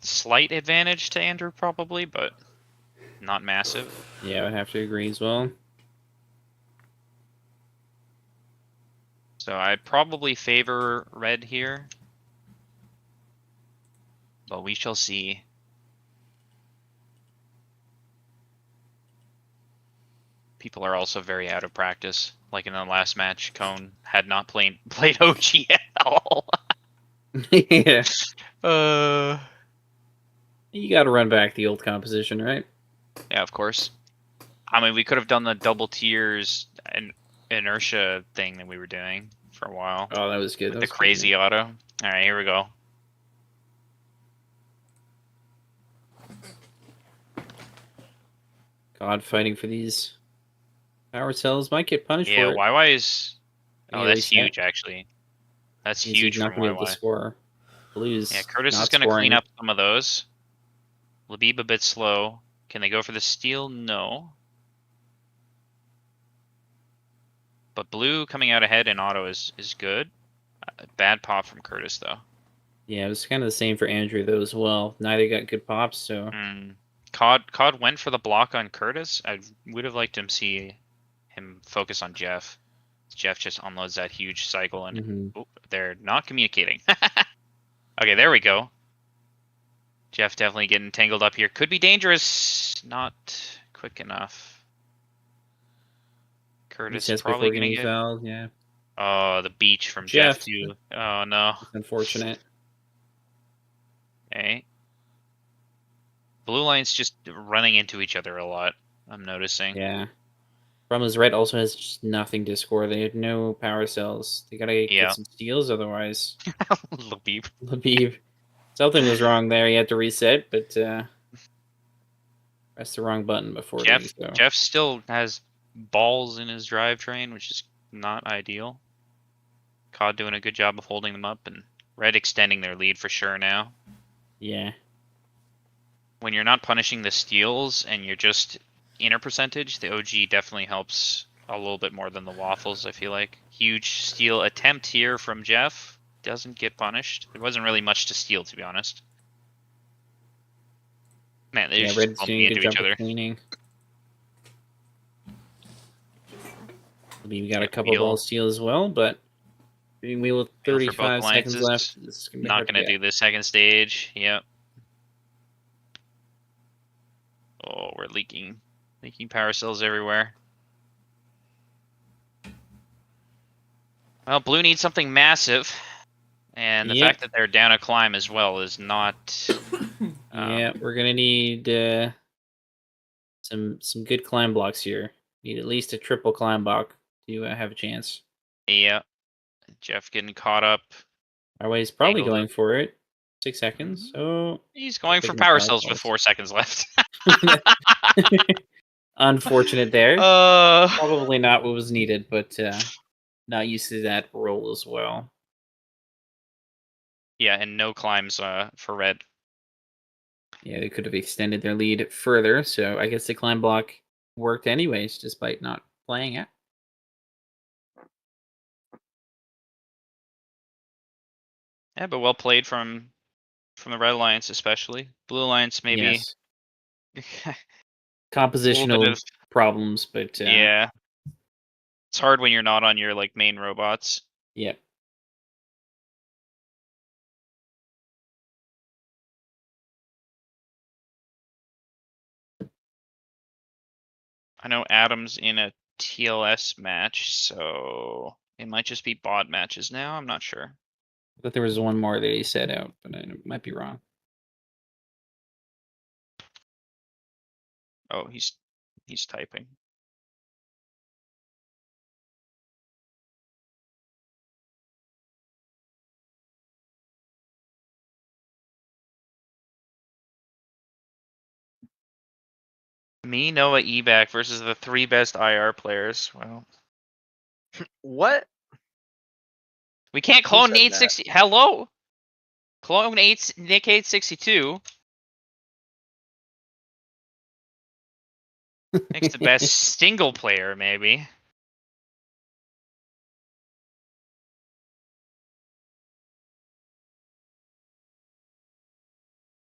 slight advantage to Andrew probably, but not massive. Yeah, I would have to agree as well. So I'd probably favor red here, but we shall see. People are also very out of practice. Like in the last match, Cone had not played OG at all. Yeah. You got to run back the old composition, right? Yeah, of course. I mean, we could have done the double tiers and inertia thing that we were doing for a while. Oh, that was good. With That the was crazy good. auto. All right, here we go. God, fighting for these power cells might get punished Yeah, for it. YY is. Oh, Yeah, that's reset. huge, actually. That's Means huge he's not from going to be able to YY. score. Blues. Yeah, Curtis not is going to clean scoring. up some of those. Labib a bit slow. Can they go for the steal? No. But blue coming out ahead in auto is good. Bad pop from Curtis, though. Yeah, it was kind of the same for Andrew, though, as well. Neither got good pops, so... Cod went for the block on Curtis. I would have liked to see him focus on Jeff. Jeff just unloads that huge cycle, and they're not communicating. Okay, there we go. Jeff definitely getting tangled up here. Could be dangerous. Not quick enough. Curtis Resets probably before going to getting get... fouled, yeah. Oh, the beach from Jeff too. Oh, no. It's unfortunate. Okay. Blue Lions just running into each other a lot, I'm noticing. Yeah. Problem is, red also has just nothing to score. They have no power cells. They gotta get some steals otherwise. Labib. Labib. Something was wrong there. He had to reset, but pressed the wrong button before doing so. Jeff still has balls in his drivetrain, which is not ideal. COD doing a good job of holding them up, and red extending their lead for sure now. Yeah. When you're not punishing the steals and you're just inner percentage, the OG definitely helps a little bit more than the waffles, I feel like. Huge steal attempt here from Jeff. Doesn't get punished. There wasn't really much to steal, to be honest. Man, they're just bumping into each other. Cleaning. We got a couple ball steal as well, but being wheel with 35 seconds left, this is gonna be not going to do the second stage. Yep. Oh, we're leaking power cells everywhere. Well, blue needs something massive, and the Yep. fact that they're down a climb as well is not. Yeah, we're gonna need some good climb blocks here. Need at least a triple climb block to have a chance. Yeah, Jeff getting caught up. Highway's probably Angled going up. for it. 6 seconds. So He's going for picking up power power cells with cells. 4 seconds left. Unfortunate there. Uh, Probably not what was needed, but not used to that roll as well. yeah, and no climbs for red. Yeah, they could have extended their lead further, so I guess the climb block worked anyways, despite not playing it. Yeah, but well played from the Red Alliance, especially. Blue Alliance maybe. Yes. Compositional of- problems, but Yeah, it's hard when you're not on your like main robots. Yep. I know Adam's in a TLS match, so it might just be bot matches now. I'm not sure. I thought there was one more that he set out, but I might be wrong. Oh, he's typing. Me, Noah, Ebac versus the 3 best IR players. Well, What? we can't Who clone said Nate that? 60. Hello, clone Nick 862. Nick's the best single player, maybe.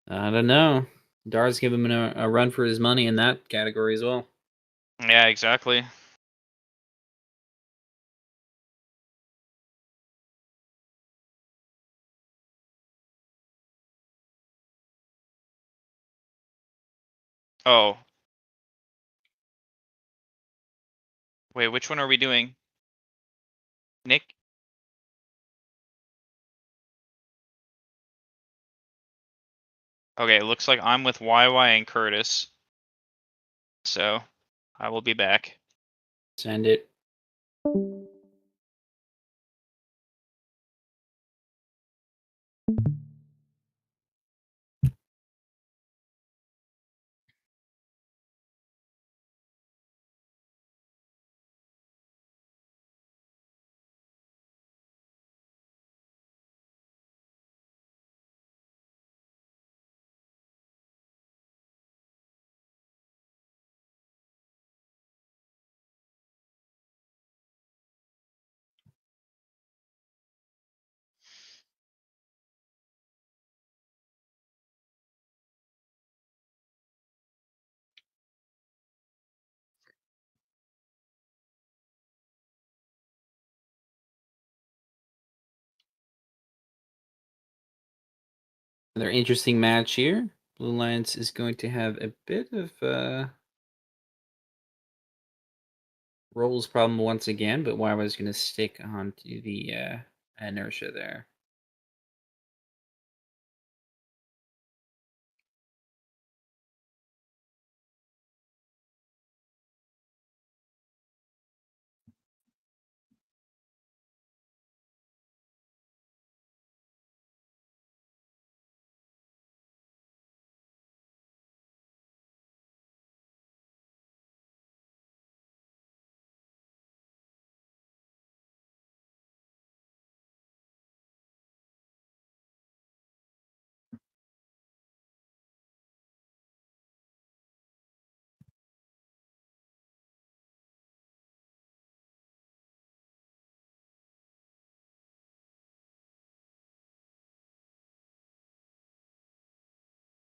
I don't know. Dar's giving him a run for his money in that category as well. Yeah, exactly. Oh. Wait, which one are we doing? Nick? Okay, it looks like I'm with YY and Curtis. So, I will be back. Send it. Another interesting match here. Blue Alliance is going to have a bit of rolls problem once again, but YY is going to stick onto the inertia there.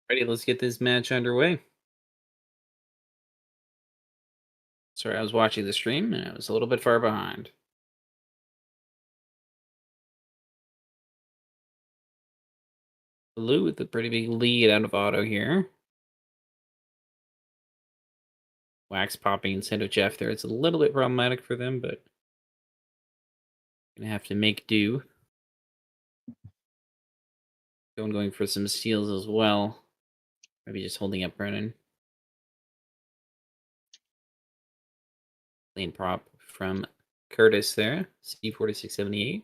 Ready, let's get this match underway. Sorry, I was watching the stream and I was a little bit far behind. Blue with a pretty big lead out of auto here. Wax popping instead of Jeff there. It's a little bit problematic for them, but Gonna have to make do. Going for some steals as well. Maybe just holding up Brennan. Lane prop from Curtis there. C4678.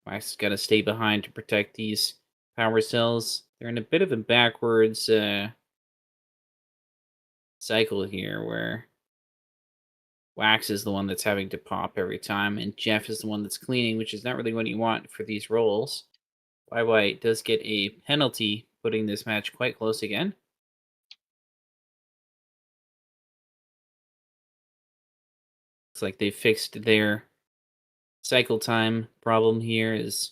Wax has got to stay behind to protect these power cells. They're in a bit of a backwards cycle here where Wax is the one that's having to pop every time, and Jeff is the one that's cleaning, which is not really what you want for these roles. White does get a penalty, putting this match quite close again. Looks like they fixed their cycle time problem here as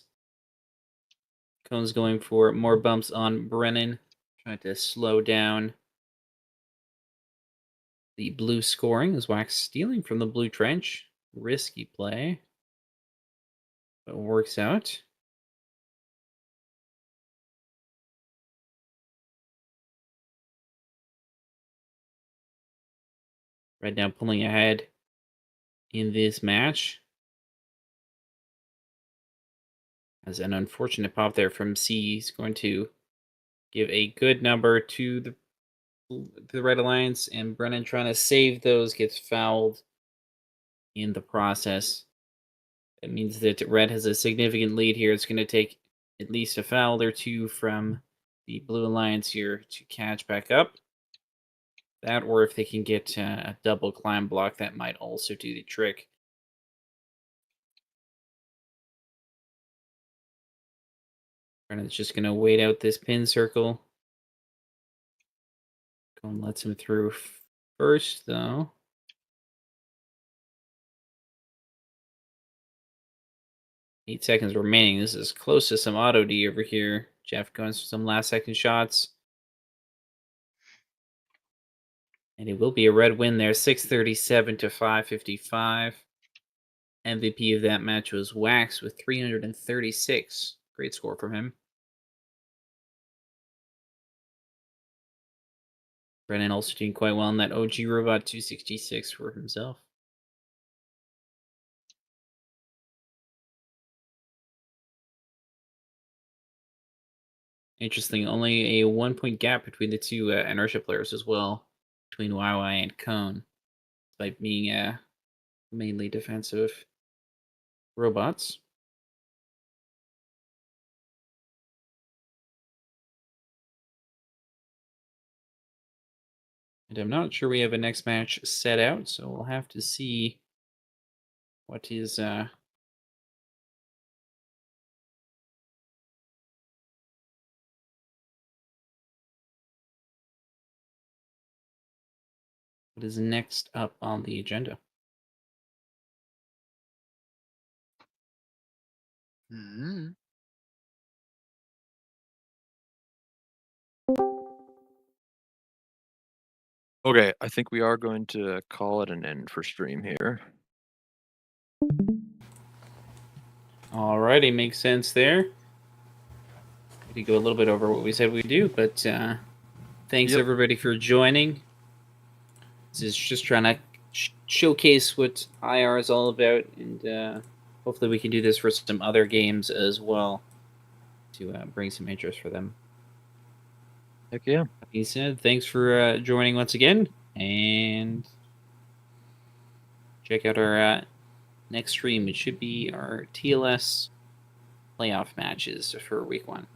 Cone's going for more bumps on Brennan, trying to slow down the blue scoring as Wax stealing from the blue trench. Risky play, but works out. Red now pulling ahead in this match. As an unfortunate pop there from C, he's going to give a good number to the Red Alliance, and Brennan trying to save those gets fouled in the process. It means that Red has a significant lead here. It's going to take at least a foul or two from the Blue Alliance here to catch back up. That, or if they can get a double climb block, that might also do the trick. Brennan's just going to wait out this pin circle. Cone lets him through first, though. Eight seconds remaining. This is close to some auto D over here. Jeff goes for some last second shots. And it will be a red win there, 637 to 555. MVP of that match was Wax with 336. Great score from him. Brennan also doing quite well in that OG Robot 266 for himself. Interesting, only a 1-point gap between the two inertia players as well, between YY and Cone, despite being mainly defensive robots. And I'm not sure we have a next match set out, so we'll have to see what is next up on the agenda. Mm-hmm. Okay, I think we are going to call it an end for stream here. Alrighty, makes sense there. We did go a little bit over what we said we'd do, but thanks everybody for joining. This is just trying to showcase what IR is all about, and hopefully we can do this for some other games as well to bring some interest for them. Heck yeah. Like you said, thanks for joining once again, and check out our next stream. It should be our TLS playoff matches for week 1.